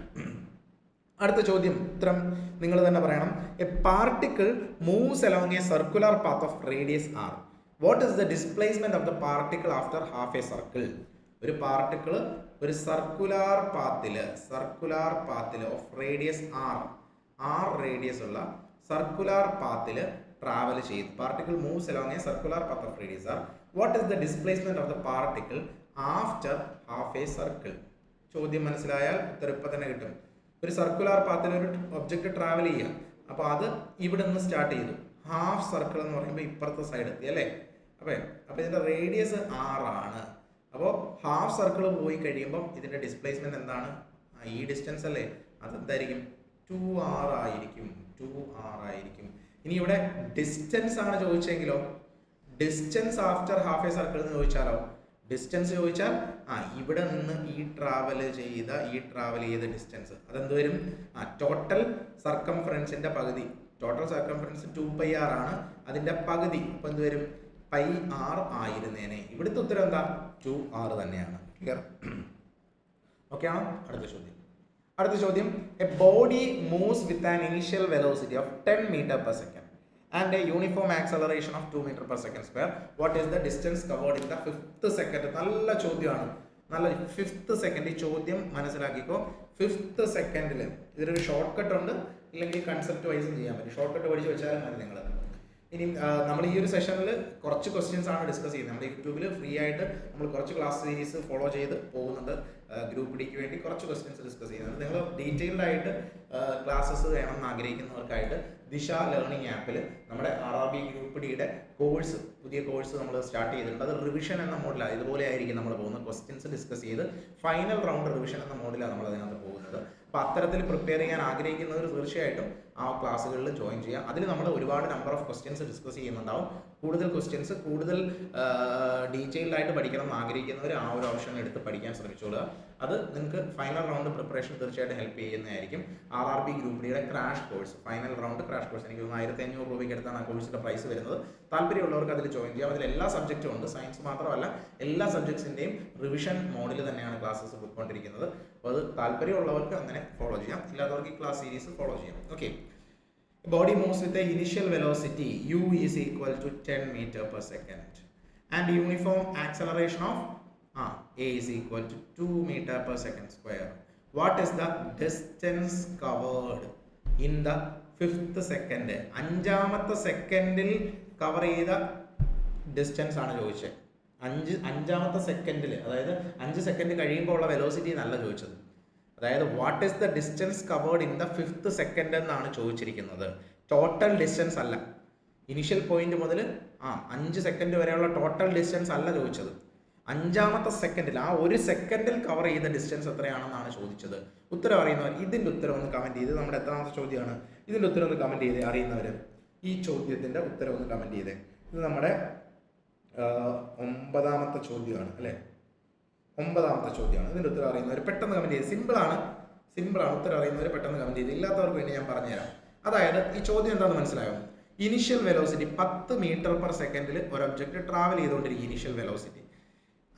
അടുത്ത ചോദ്യം, ഉത്തരം നിങ്ങൾ തന്നെ പറയണം. A particle moves along a circular path of radius R. What is the displacement of the particle after half a circle? ഒരു പാർട്ടിക്കിൾ ഒരു സർക്കുലാർ പാത്തിൽ ഓഫ് റേഡിയസ് ആർ റേഡിയസ് ഉള്ള സർക്കുലാർ പാത്തിൽ ട്രാവൽ ചെയ്തു. Particle moves along a circular path of radius R. What is the displacement of the particle after half a circle? ചോദ്യം മനസ്സിലായാൽ ഉത്തരം ഇപ്പം തന്നെ കിട്ടും. ഒരു സർക്കുലാർ പാത്തിൽ ഒരു ഒബ്ജക്റ്റ് ട്രാവൽ ചെയ്യുക. അപ്പോൾ അത് ഇവിടെ നിന്ന് സ്റ്റാർട്ട് ചെയ്തു. ഹാഫ് സർക്കിൾ എന്ന് പറയുമ്പോൾ ഇപ്പുറത്തെ സൈഡ് എത്തി അല്ലേ. അപ്പോൾ ഇതിൻ്റെ റേഡിയസ് 6 ആണ്. അപ്പോൾ ഹാഫ് സർക്കിൾ പോയി കഴിയുമ്പം ഇതിൻ്റെ ഡിസ്പ്ലേസ്മെന്റ് എന്താണ്? ഈ ഡിസ്റ്റൻസ് അല്ലേ, അതെന്തായിരിക്കും? 2r ആയിരിക്കും. ഇനി ഇവിടെ ഡിസ്റ്റൻസ് ആണ് ചോദിച്ചെങ്കിലോ, distance after half a circle എന്ന് ചോദിച്ചാലോ, ഡിസ്റ്റൻസ് ചോദിച്ചാൽ ഇവിടെ നിന്ന് ഈ ട്രാവൽ ചെയ്ത ഡിസ്റ്റൻസ് അതെന്ത് വരും? ടോട്ടൽ സർക്കംഫറൻസിന്റെ പകുതി. ടോട്ടൽ സർക്കംഫറൻസ് 2πr ആണ്, അതിന്റെ പകുതി. അപ്പോൾ എന്ത് വരും? πr ആയിരുന്നേനെ. ഇവിടുത്തെ ഉത്തരം എന്താ? 2r തന്നെയാണ്. ക്ലിയർ? ഓക്കെ ആണോ? അടുത്ത ചോദ്യം. A body moves with an initial velocity of 10 m/s and a uniform acceleration of 2 m/s². What is the distance covered in the 5th second? നല്ല ചോദ്യമാണ്. 5th second. ഈ ചോദ്യം മനസ്സിലാക്കിക്കോ. 5th സെക്കൻഡിൽ ഇതിലൊരു ഷോർട്ട് കട്ട് ഉണ്ട്, ഇല്ലെങ്കിൽ കൺസെപ്റ്റ് വൈസും ചെയ്യാൻ പറ്റും. ഷോർട്ട് കട്ട് പഠിച്ച് വെച്ചാലും മതി നിങ്ങൾ. ഇനി നമ്മൾ ഈ ഒരു സെഷനിൽ കുറച്ച് ക്വസ്റ്റ്യൻസ് ആണ് ഡിസ്കസ് ചെയ്യുന്നത്. നമ്മുടെ യൂട്യൂബിൽ ഫ്രീ ആയിട്ട് നമ്മൾ കുറച്ച് ക്ലാസ് സീരീസ് ഫോളോ ചെയ്ത് പോകുന്നുണ്ട്. ഗ്രൂപ്പ് ഡിക്ക് വേണ്ടി കുറച്ച് ക്വസ്റ്റ്യൻസ് ഡിസ്കസ് ചെയ്യുന്നുണ്ട്. നിങ്ങൾ ഡീറ്റെയിൽഡ് ആയിട്ട് ക്ലാസ്സസ് വേണമെന്ന് ആഗ്രഹിക്കുന്നവർക്കായിട്ട് ദിശ ലേണിംഗ് ആപ്പിൽ നമ്മുടെ RRB ഗ്രൂപ്പ് ഡിയുടെ പുതിയ കോഴ്സ് നമ്മൾ സ്റ്റാർട്ട് ചെയ്തിട്ടുണ്ട്. അത് റിവിഷൻ എന്ന മോഡിലാണ്. ഇതുപോലെ ആയിരിക്കും നമ്മൾ പോകുന്നത്. ക്വസ്റ്റ്യൻസ് ഡിസ്കസ് ചെയ്ത് ഫൈനൽ റൗണ്ട് റിവിഷൻ എന്ന മോഡിലാണ് നമ്മൾ അതിനകത്ത് പോകുന്നത്. അപ്പോൾ അത്തരത്തിൽ പ്രിപ്പയർ ചെയ്യാൻ ആഗ്രഹിക്കുന്നവർ തീർച്ചയായിട്ടും ആ ക്ലാസ്സുകളിൽ ജോയിൻ ചെയ്യാം. അതിൽ നമ്മൾ ഒരുപാട് നമ്പർ ഓഫ് ക്വസ്റ്റ്യൻസ് ഡിസ്കസ് ചെയ്യുന്നുണ്ടാവും. കൂടുതൽ ക്വസ്റ്റ്യൻസ് കൂടുതൽ ഡീറ്റെയിൽഡ് ആയിട്ട് പഠിക്കണം എന്ന് ആഗ്രഹിക്കുന്നവർ ആ ഒരു ഓപ്ഷൻ എടുത്ത് പഠിക്കാൻ ശ്രമിച്ചോളുക. അത് നിങ്ങൾക്ക് ഫൈനൽ റൗണ്ട് പ്രിപ്പറേഷൻ തീർച്ചയായിട്ടും ഹെൽപ്പ് ചെയ്യുന്നതായിരിക്കും. RRB ഗ്രൂപ്പ് ഡിയുടെ crash course, final round crash course, എനിക്ക് 1500 രൂപയ്ക്ക് അടുത്താണ് ആ കോഴ്സിൻ്റെ പ്രൈസ് വരുന്നത്. താല്പര്യമുള്ളവർക്ക് അതിൽ ജോയിൻ ചെയ്യാം. അതിൽ എല്ലാ സബ്ജക്റ്റും ഉണ്ട്. സയൻസ് മാത്രമല്ല, എല്ലാ സബ്ജക്ട്സിൻ്റെയും റിവിഷൻ മോഡിൽ തന്നെയാണ് ക്ലാസ്സസ് പോയിക്കൊണ്ടിരിക്കുന്നത്. അപ്പോൾ അത് താല്പര്യമുള്ളവർക്ക് അങ്ങനെ ഫോളോ ചെയ്യാം, ഇല്ലാത്തവർക്ക് ഈ ക്ലാസ് സീരീസ് ഫോളോ ചെയ്യാം. Okay. Body moves with a initial velocity u is equal to 10 m/s and uniform acceleration of a is equal to 2 m/s². What is the distance covered in the 5th second? 5th സെക്കൻഡിൽ cover ചെയ്ത distance ആണ് ചോദിച്ചത്. അഞ്ചാമത്തെ സെക്കൻഡിൽ, അതായത് 5 second കഴിയുമ്പോൾ ഉള്ള velocity എന്നല്ല ചോദിച്ചത്. അതായത് what is the distance covered in the 5th second എന്നാണ് ചോദിച്ചിരിക്കുന്നത്. ടോട്ടൽ ഡിസ്റ്റൻസ് അല്ല. ഇനിഷ്യൽ പോയിന്റ് മുതൽ 5 സെക്കൻഡ് വരെയുള്ള ടോട്ടൽ ഡിസ്റ്റൻസ് അല്ല ചോദിച്ചത്. അഞ്ചാമത്തെ സെക്കൻഡിൽ, ആ ഒരു സെക്കൻഡിൽ കവർ ചെയ്ത ഡിസ്റ്റൻസ് എത്രയാണെന്നാണ് ചോദിച്ചത്. ഉത്തരം അറിയുന്നവർ ഇതിൻ്റെ ഉത്തരം ഒന്ന് കമൻറ്റ് ചെയ്ത്, നമ്മുടെ എത്രാമത്തെ ചോദ്യമാണ്, ഇതിൻ്റെ ഉത്തരം ഒന്ന് കമൻറ്റ് ചെയ്ത് അറിയുന്നവർ ഈ ചോദ്യത്തിൻ്റെ ഉത്തരം ഒന്ന് കമൻറ്റ് ചെയ്തേ. ഇത് നമ്മുടെ 9ാമത്തെ ചോദ്യമാണ് അല്ലേ, 9ാമത്തെ ചോദ്യമാണ്. ഇതിൻ്റെ ഉത്തരം അറിയുന്നവർ പെട്ടെന്ന് കമൻറ്റ് ചെയ്ത്. സിമ്പിളാണ്, ഉത്തരം അറിയുന്നവർ പെട്ടെന്ന് കമൻറ്റ് ചെയ്ത്. ഇല്ലാത്തവർക്ക് വേണ്ടി ഞാൻ പറഞ്ഞുതരാം. അതായത് ഈ ചോദ്യം എന്താണെന്ന് മനസ്സിലായോ? ഇനിഷ്യൽ വെലോസിറ്റി 10 മീറ്റർ പെർ സെക്കൻഡിൽ ഒരു ഒബ്ജക്റ്റ് ട്രാവൽ ചെയ്തുകൊണ്ടിരിക്കും. ഇനിഷ്യൽ വെലോസിറ്റി,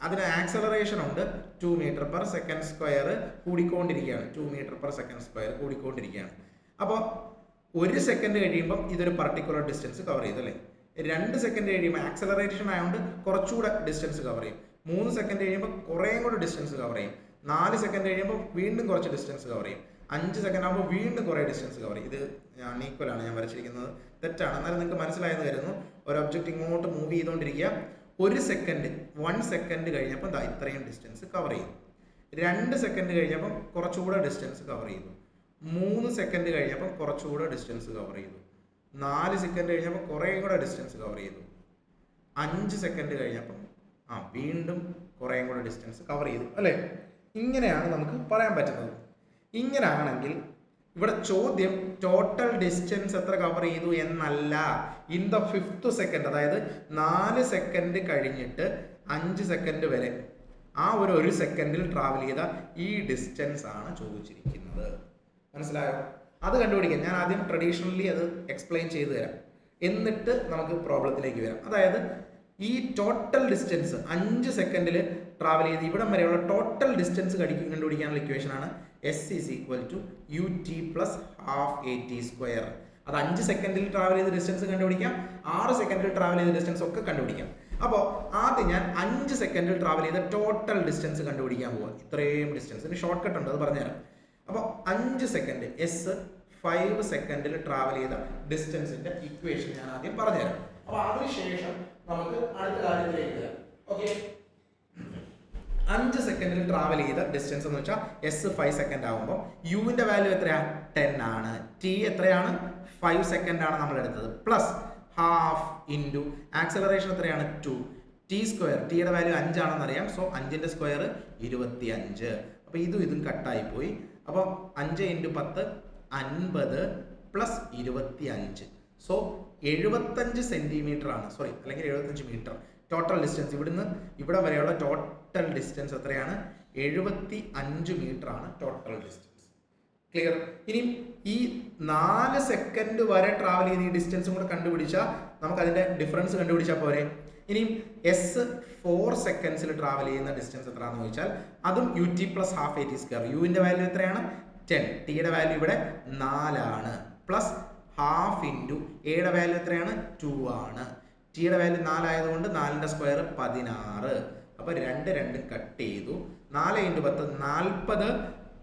അതിന് ആക്സലറേഷൻ ഉണ്ട് 2 മീറ്റർ പെർ സെക്കൻഡ് സ്ക്വയർ കൂടിക്കൊണ്ടിരിക്കുകയാണ്. 2 മീറ്റർ പെർ സെക്കൻഡ് സ്ക്വയർ കൂടിക്കൊണ്ടിരിക്കുകയാണ്. അപ്പോൾ 1 സെക്കൻഡ് കഴിയുമ്പം ഇതൊരു പർട്ടിക്കുലർ ഡിസ്റ്റൻസ് കവർ ചെയ്തു അല്ലേ. 2 സെക്കൻഡ് കഴിയുമ്പോൾ ആക്സലറേഷൻ ആയതുകൊണ്ട് കുറച്ചുകൂടെ ഡിസ്റ്റൻസ് കവർ ചെയ്യും. 3 സെക്കൻഡ് കഴിയുമ്പോൾ കുറേയും കൂടെ ഡിസ്റ്റൻസ് കവർ ചെയ്യും. 4 സെക്കൻഡ് കഴിയുമ്പോൾ വീണ്ടും കുറച്ച് ഡിസ്റ്റൻസ് കവർ ചെയ്യും. 5 സെക്കൻഡ് ആകുമ്പോൾ വീണ്ടും കുറേ ഡിസ്റ്റൻസ് കവർ ചെയ്യും. ഇത് ഈക്വലാണ് ഞാൻ വരച്ചിരിക്കുന്നത്, തെറ്റാണ്. എന്നാലും നിങ്ങൾക്ക് മനസ്സിലായെന്ന് കരുതുന്നു. ഒരു ഒബ്ജക്റ്റ് ഇങ്ങോട്ട് മൂവ് ചെയ്തുകൊണ്ടിരിക്കുക. 1 സെക്കൻഡ് കഴിഞ്ഞപ്പോൾ ഇത്രയും ഡിസ്റ്റൻസ് കവർ ചെയ്തു. 2 സെക്കൻഡ് കഴിഞ്ഞപ്പോൾ കുറച്ചുകൂടെ ഡിസ്റ്റൻസ് കവർ ചെയ്തു. 3 സെക്കൻഡ് കഴിഞ്ഞപ്പോൾ കുറച്ചുകൂടെ ഡിസ്റ്റൻസ് കവർ ചെയ്തു. 4 സെക്കൻഡ് കഴിഞ്ഞപ്പോൾ കുറേയും കൂടെ ഡിസ്റ്റൻസ് കവർ ചെയ്തു. 5 സെക്കൻഡ് കഴിഞ്ഞപ്പം വീണ്ടും കുറേയും കൂടെ ഡിസ്റ്റൻസ് കവർ ചെയ്തു അല്ലേ. ഇങ്ങനെയാണ് നമുക്ക് പറയാൻ പറ്റുന്നത്. ഇങ്ങനെയാണെങ്കിൽ ഇവിടെ ചോദ്യം ടോട്ടൽ ഡിസ്റ്റൻസ് എത്ര കവർ ചെയ്തു എന്നല്ല, ഇൻ ദ 5th സെക്കൻഡ്, അതായത് 4 സെക്കൻഡ് കഴിഞ്ഞിട്ട് 5 സെക്കൻഡ് വരെ ആ ഒരു സെക്കൻഡിൽ ട്രാവൽ ചെയ്ത ഈ ഡിസ്റ്റൻസ് ആണ് ചോദിച്ചിരിക്കുന്നത്. മനസ്സിലായോ? അത് കണ്ടുപിടിക്കാൻ ഞാൻ ആദ്യം ട്രഡീഷണലി അത് എക്സ്പ്ലെയിൻ ചെയ്തു തരാം, എന്നിട്ട് നമുക്ക് പ്രോബ്ലത്തിലേക്ക് വരാം. അതായത് ഈ ടോട്ടൽ ഡിസ്റ്റൻസ് 5 സെക്കൻഡിൽ ട്രാവൽ ചെയ്ത് ഇവിടം വരെയുള്ള ടോട്ടൽ ഡിസ്റ്റൻസ് കണ്ടുപിടിക്കാനുള്ള ഇക്വേഷനാണ് S is equal to ut plus half at square. അത് 5 സെക്കൻഡിൽ ട്രാവൽ ചെയ്ത ഡിസ്റ്റൻസ് കണ്ടുപിടിക്കാം, 6 സെക്കൻഡിൽ ട്രാവൽ ചെയ്ത ഡിസ്റ്റൻസ് ഒക്കെ കണ്ടുപിടിക്കാം. അപ്പോൾ ആദ്യം ഞാൻ 5 സെക്കൻഡിൽ ട്രാവൽ ചെയ്ത ടോട്ടൽ ഡിസ്റ്റൻസ് കണ്ടുപിടിക്കാൻ പോവാം. ഇത്രയും ഡിസ്റ്റൻസിന് ഷോർട്ട് കട്ട് ഉണ്ട്, അത് പറഞ്ഞുതരാം. അപ്പോൾ 5 സെക്കൻഡ് എസ് 5 സെക്കൻഡിൽ ട്രാവൽ ചെയ്ത ഡിസ്റ്റൻസിന്റെ ഇക്വേഷൻ ഞാൻ ആദ്യം പറഞ്ഞുതരാം. അപ്പോൾ അതിനുശേഷം നമുക്ക് അടുത്ത കാര്യത്തിലേക്ക് വരാം. ഓക്കെ, 5 സെക്കൻഡിൽ ട്രാവൽ ചെയ്ത ഡിസ്റ്റൻസ് എന്ന് വെച്ചാൽ എസ് 5 സെക്കൻഡ് ആകുമ്പോൾ യുവിന്റെ വാല്യൂ എത്രയാണ്? 10 ആണ്. ടി എത്രയാണ്? 5 സെക്കൻഡ് ആണ് നമ്മൾ എടുത്തത്. പ്ലസ് ഹാഫ് ഇൻറ്റു ആക്സലറേഷൻ എത്രയാണ്? 2 ടി സ്ക്വയർ. ടിയുടെ വാല്യൂ 5 ആണെന്ന് അറിയാം. സോ 5ന്റെ സ്ക്വയർ 25. അപ്പോൾ ഇതും കട്ടായി പോയി. അപ്പോൾ 5 × 10 50 പ്ലസ് 25. സോ 75 സെന്റിമീറ്റർ ആണ്, സോറി, അല്ലെങ്കിൽ 75 മീറ്റർ ടോട്ടൽ ഡിസ്റ്റൻസ്. ഇവിടുന്ന് ഇവിടെ വരെയുള്ള ടോട്ടൽ ഡിസ്റ്റൻസ് എത്രയാണ്? 75 മീറ്റർ ആണ് ടോട്ടൽ ഡിസ്റ്റൻസ്. ക്ലിയർ? ഇനി ഈ 4 സെക്കൻഡ് വരെ ട്രാവൽ ചെയ്ത് ഈ ഡിസ്റ്റൻസും കൂടെ കണ്ടുപിടിച്ചാൽ നമുക്ക് അതിന്റെ ഡിഫറൻസ് കണ്ടുപിടിച്ചാൽ പോരെ. ഇനിയും എസ് 4 സെക്കൻഡ്സിൽ ട്രാവൽ ചെയ്യുന്ന ഡിസ്റ്റൻസ് എത്രയാണെന്ന് ചോദിച്ചാൽ അതും ut plus half at square. യുവിന്റെ വാല്യൂ എത്രയാണ്? 10. ടിയുടെ വാല്യൂ ഇവിടെ 4 ആണ്. പ്ലസ് ഹാഫ് ഇൻറ്റു എയുടെ വാല്യൂ എത്രയാണ്? 2 ആണ്. ടിയുടെ വാല്യൂ 4 ആയതുകൊണ്ട് 4ന്റെ സ്ക്വയർ 16. അപ്പോൾ 2 കട്ട് ചെയ്തു. 4 × 10 40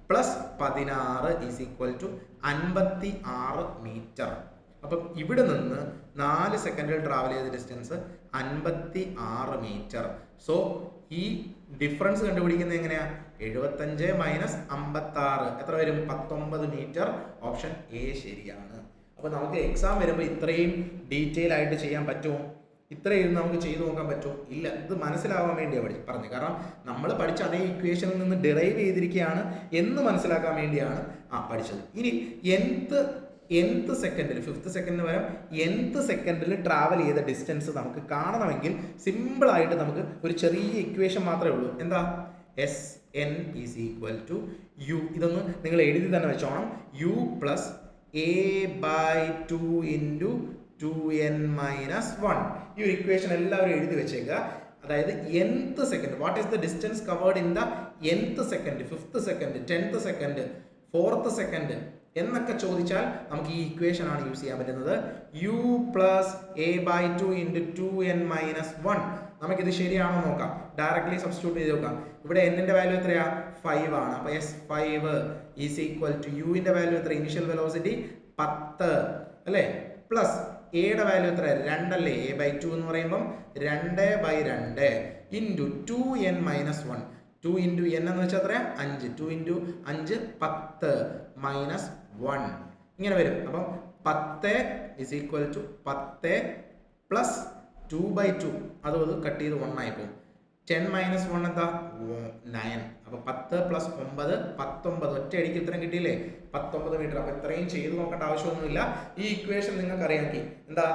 plus 16 is equal to 56 meter. അപ്പം ഇവിടെ നിന്ന് 4 സെക്കൻഡിൽ ട്രാവൽ ചെയ്ത ഡിസ്റ്റൻസ് 56 മീറ്റർ. സോ ഈ ഡിഫറൻസ് കണ്ടുപിടിക്കുന്നത് എങ്ങനെയാ? 75 മൈനസ് 56 എത്ര വരും? 19 മീറ്റർ. ഓപ്ഷൻ എ ശരിയാണ്. അപ്പോൾ നമുക്ക് എക്സാം വരുമ്പോൾ ഇത്രയും ഡീറ്റെയിൽ ആയിട്ട് ചെയ്യാൻ പറ്റുമോ? ഇത്രയും നമുക്ക് ചെയ്തു നോക്കാൻ പറ്റുമോ? ഇല്ല. ഇത് മനസ്സിലാവാൻ വേണ്ടിയാണ് പറഞ്ഞത്. കാരണം നമ്മൾ പഠിച്ച അതേ ഇക്വേഷനിൽ നിന്ന് ഡിറൈവ് ചെയ്തിരിക്കുകയാണ് എന്ന് മനസ്സിലാക്കാൻ വേണ്ടിയാണ് പഠിച്ചത്. ഇനി nth സെക്കൻഡിൽ 5th സെക്കൻഡിന് പകരം nth സെക്കൻഡിൽ ട്രാവൽ ചെയ്ത ഡിസ്റ്റൻസ് നമുക്ക് കാണണമെങ്കിൽ സിമ്പിളായിട്ട് നമുക്ക് ഒരു ചെറിയ ഇക്വേഷൻ മാത്രമേ ഉള്ളൂ. എന്താ? Sn is equal to u. ഇതൊന്ന് നിങ്ങൾ എഴുതി തന്നെ വെച്ചോണം. U plus a/2 into 2n minus 1. ഈ ഒരു ഇക്വേഷൻ എല്ലാവരും എഴുതി വെച്ചേക്കുക. അതായത് nth second, what is the distance covered in the nth second, 5th second, 10th second, 4th second എന്നൊക്കെ ചോദിച്ചാൽ നമുക്ക് ഈ ഇക്വേഷൻ ആണ് യൂസ് ചെയ്യാൻ പറ്റുന്നത്. U plus a/2 into 2n minus 1. നമുക്കിത് ശരിയാണോ നോക്കാം. ഡയറക്ട്ലി സബ്സ്റ്റിറ്റ്യൂട്ട് ചെയ്ത് നോക്കാം. ഇവിടെ എന്നിന്റെ വാല്യൂ എത്രയാ? 5 ആണ്. അപ്പോൾ S5 ഈസ് ഈക്വൽ ടു യുവിന്റെ വാല്യൂ എത്ര? ഇനിഷ്യൽ വെലോസിറ്റി 10 അല്ലേ? പ്ലസ് എയുടെ വാല്യൂ എത്ര? 2 അല്ലേ? a/2 എന്ന് പറയുമ്പം 2/2 ഇൻറ്റു 2n-1. 2 ഇൻറ്റു n എന്ന് വെച്ചാൽ എത്രയാ? 5. 2 ഇൻറ്റു 5 10 മൈനസ് 1 ഇങ്ങനെ വരും. അപ്പം 10 ഇസ് ഈക്വൽ ടു 10 പ്ലസ് 2/2 അത് കട്ട് ചെയ്ത് 1 ആയി പോകും. 10 മൈനസ് 1 എന്താ? 9. അപ്പോൾ 10 പ്ലസ് 9 19. ഒറ്റയടിക്ക് ഉത്തരം കിട്ടിയില്ലേ? 19 മീറ്റർ. അപ്പോൾ ഇത്രയും ചെയ്ത് നോക്കേണ്ട ആവശ്യമൊന്നുമില്ല. ഈ ഇക്വേഷൻ നിങ്ങൾക്ക് അറിയാമെങ്കിൽ എന്താ?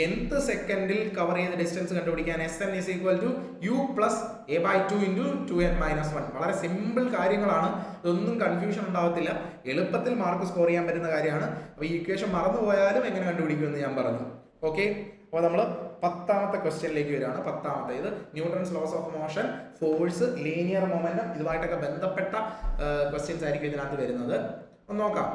nth സെക്കൻഡിൽ കവർ ചെയ്ത ഡിസ്റ്റൻസ് കണ്ടുപിടിക്കാൻ Sn is equal to u plus a/2 into 2n-1. വളരെ സിമ്പിൾ കാര്യങ്ങളാണ്, ഇതൊന്നും കൺഫ്യൂഷൻ ഉണ്ടാവത്തില്ല, എളുപ്പത്തിൽ മാർക്ക് സ്കോർ ചെയ്യാൻ പറ്റുന്ന കാര്യമാണ്. അപ്പോൾ ഈ ഇക്വേഷൻ മറന്നുപോയാലും എങ്ങനെ കണ്ടുപിടിക്കുമെന്ന് ഞാൻ പറഞ്ഞു. ഓക്കെ, അപ്പോൾ നമ്മൾ 10ാമത്തെ ക്വസ്റ്റ്യനിലേക്ക് വരികയാണ്. 10ാമത്തെ ഇത് Newton's laws of motion, force, linear momentum ഇതുമായിട്ടൊക്കെ ബന്ധപ്പെട്ട ക്വസ്റ്റ്യൻസ് ആയിരിക്കും ഇതിനകത്ത് വരുന്നത്. ഒന്ന് നോക്കാം.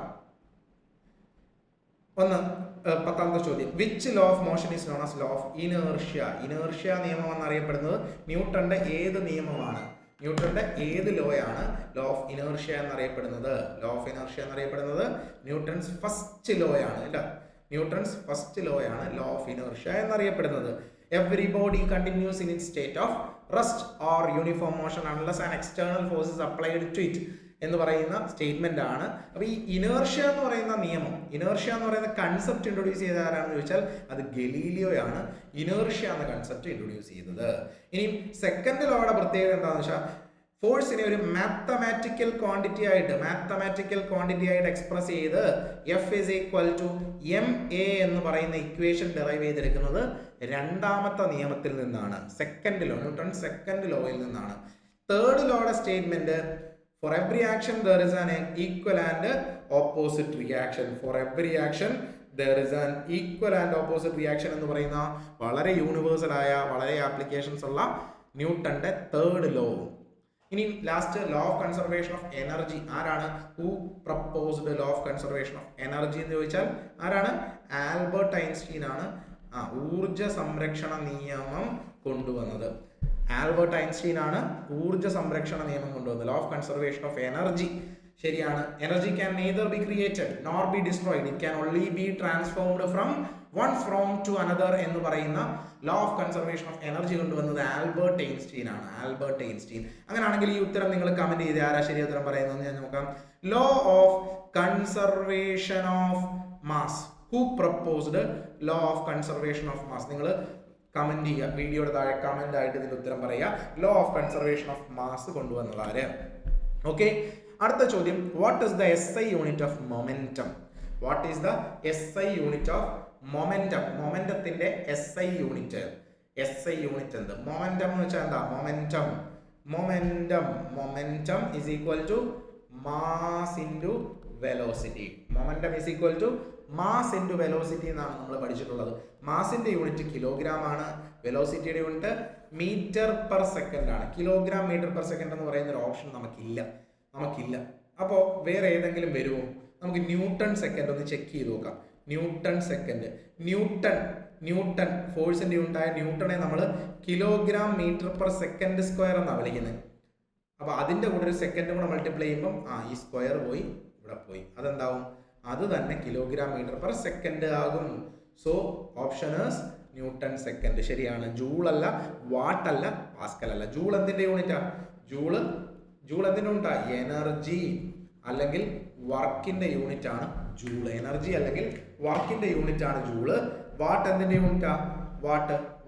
10ാമത്തെ ചോദ്യം, which law of motion is known as law of inertia? Inertia നിയമം എന്നറിയപ്പെടുന്നത് ന്യൂട്ടന്റെ ഏത് നിയമമാണ്? ന്യൂട്ടന്റെ ഏത് ലോയാണ് ലോ ഓഫ് ഇനേർഷ്യ എന്നറിയപ്പെടുന്നത്? ലോ ഓഫ് ഇനേർഷ്യ എന്നറിയപ്പെടുന്നത് ന്യൂട്ടൺസ് ഫസ്റ്റ് ലോയാണ് അല്ല, ന്യൂട്ടൺസ് ഫസ്റ്റ് ലോയാണ് ലോ ഓഫ് ഇനേർഷ്യ എന്നറിയപ്പെടുന്നത്. Every body continues in it state of rest or uniform motion unless an external force is applied to it എന്ന് പറയുന്ന statement ആണ്. അപ്പോൾ ഈ ഇനേർഷ്യ എന്ന് പറയുന്ന നിയമം, ഇനേർഷ്യ എന്ന് പറയുന്ന കൺസെപ്റ്റ് ഇൻട്രൊഡ്യൂസ് ചെയ്ത ആരാണെന്ന് ചോദിച്ചാൽ അത് ഗലീലിയോയാണ് ഇനേർഷ്യ എന്ന കൺസെപ്റ്റ് ഇൻട്രൊഡ്യൂസ് ചെയ്തത്. ഇനി സെക്കൻഡ് ലോയുടെ പ്രത്യേകത എന്താണെന്ന് വെച്ചാൽ ഫോഴ്സിനെ ഒരു മാത്തമാറ്റിക്കൽ ക്വാണ്ടിറ്റി ആയിട്ട് എക്സ്പ്രസ് ചെയ്ത് F is equal to M A എന്ന് പറയുന്ന ഇക്വേഷൻ ഡെറൈവ് ചെയ്തെടുക്കുന്നത് രണ്ടാമത്തെ നിയമത്തിൽ നിന്നാണ്. സെക്കൻഡ് ലോ, ന്യൂട്ടൺ സെക്കൻഡ് ലോയിൽ നിന്നാണ്. തേർഡ് ലോയുടെ statement for every action there is an equal and opposite reaction. For every action there is an equal and opposite reaction എന്ന് പറയുന്ന വളരെ യൂണിവേഴ്സൽ ആയ വളരെ ആപ്ലിക്കേഷൻസ് ഉള്ള ന്യൂട്ടന്റെ തേർഡ് ലോ. ഇനി last law of conservation of energy. ആരാണ് who proposed law of conservation of energy എന്ന് ചോദിച്ചാൽ ആരാണ്? ആൽബർട്ട് ഐൻസ്റ്റീൻ ആണ് ഊർജ സംരക്ഷണ നിയമം കൊണ്ടുവന്നത്. ആൽബർട്ട് ഐൻസ്റ്റീൻ ആണ് ഊർജ സംരക്ഷണ നിയമം കൊണ്ടുവന്നത്. Law of conservation of energy ശരിയാണ്. Energy can neither be created nor be destroyed, it can only be transformed from one from to another എന്ന് പറയുന്ന law of conservation of energy കൊണ്ടുവന്നത് ആൽബർട്ട് ഐൻസ്റ്റീൻ ആണ്. Albert Einstein. അങ്ങനെയാണെങ്കിൽ ഈ ഉത്തരം നിങ്ങൾ comment ചെയ്ത് ആരാ ശരി ഉത്തരം പറയുന്നത് ഞാൻ നോക്കാം. Law of conservation of mass, who proposed law of conservation of mass? നിങ്ങൾ കമന്റ് ചെയ്യുക, വീഡിയോയുടെ താഴെ കമന്റ് ആയിട്ട് ഇതിന്റെ ഉത്തരം പറയുക. Law of conservation of mass കൊണ്ടുവന്നതാര്? ഓക്കെ, അടുത്ത ചോദ്യം, what is the SI unit of momentum? What is the SI unit of momentum? മൊമെന്റത്തിന്റെ SI യൂണിറ്റ് എന്ത്? മൊമെന്റം എന്ന് വെച്ചാൽ എന്താ? Momentum is equal to mass into velocity. Momentum is equal to mass into velocity എന്നാണ് നമ്മൾ പഠിച്ചിട്ടുള്ളത്. മാസിന്റെ unit kilogram ആണ്, വെലോസിറ്റിയുടെ unit metre per second ആണ്. കിലോഗ്രാം മീറ്റർ പെർ സെക്കൻഡ് എന്ന് പറയുന്ന ഒരു ഓപ്ഷൻ നമുക്കില്ല. അപ്പോൾ വേറെ ഏതെങ്കിലും വരുമോ? നമുക്ക് ന്യൂട്ടൺ സെക്കൻഡ് ഒന്ന് ചെക്ക് ചെയ്ത് നോക്കാം. ന്യൂട്ടൺ സെക്കൻഡ്, ന്യൂട്ടൺ ഫോഴ്സിന്റെ യൂണിറ്റായ ന്യൂട്ടണെ നമ്മൾ kilogram meter per second square എന്നാണ് വിളിക്കുന്നത്. അപ്പോൾ അതിന്റെ കൂടെ ഒരു സെക്കൻഡ് കൂടെ മൾട്ടിപ്ലൈ ചെയ്യുമ്പം ഈ സ്ക്വയർ പോയി ഇവിടെ പോയി, അതെന്താവും? അത് തന്നെ കിലോഗ്രാം മീറ്റർ പെർ സെക്കൻഡ് ആകും. So option is newton second ശരിയാണ്. ജൂൾ അല്ല, വാട്ട് അല്ല, പാസ്കൽ അല്ല. ജൂൾ എന്തിന്റെ യൂണിറ്റാ? ജൂൾ എന്തിന്റെ യൂണിറ്റാ? എനർജി അല്ലെങ്കിൽ വർക്കിന്റെ യൂണിറ്റ് ആണ് ജൂൾ. എനർജി അല്ലെങ്കിൽ വർക്കിന്റെ യൂണിറ്റ് ആണ് ജൂള്. വാട്ട് എന്തിന്റെ യൂണിറ്റാ?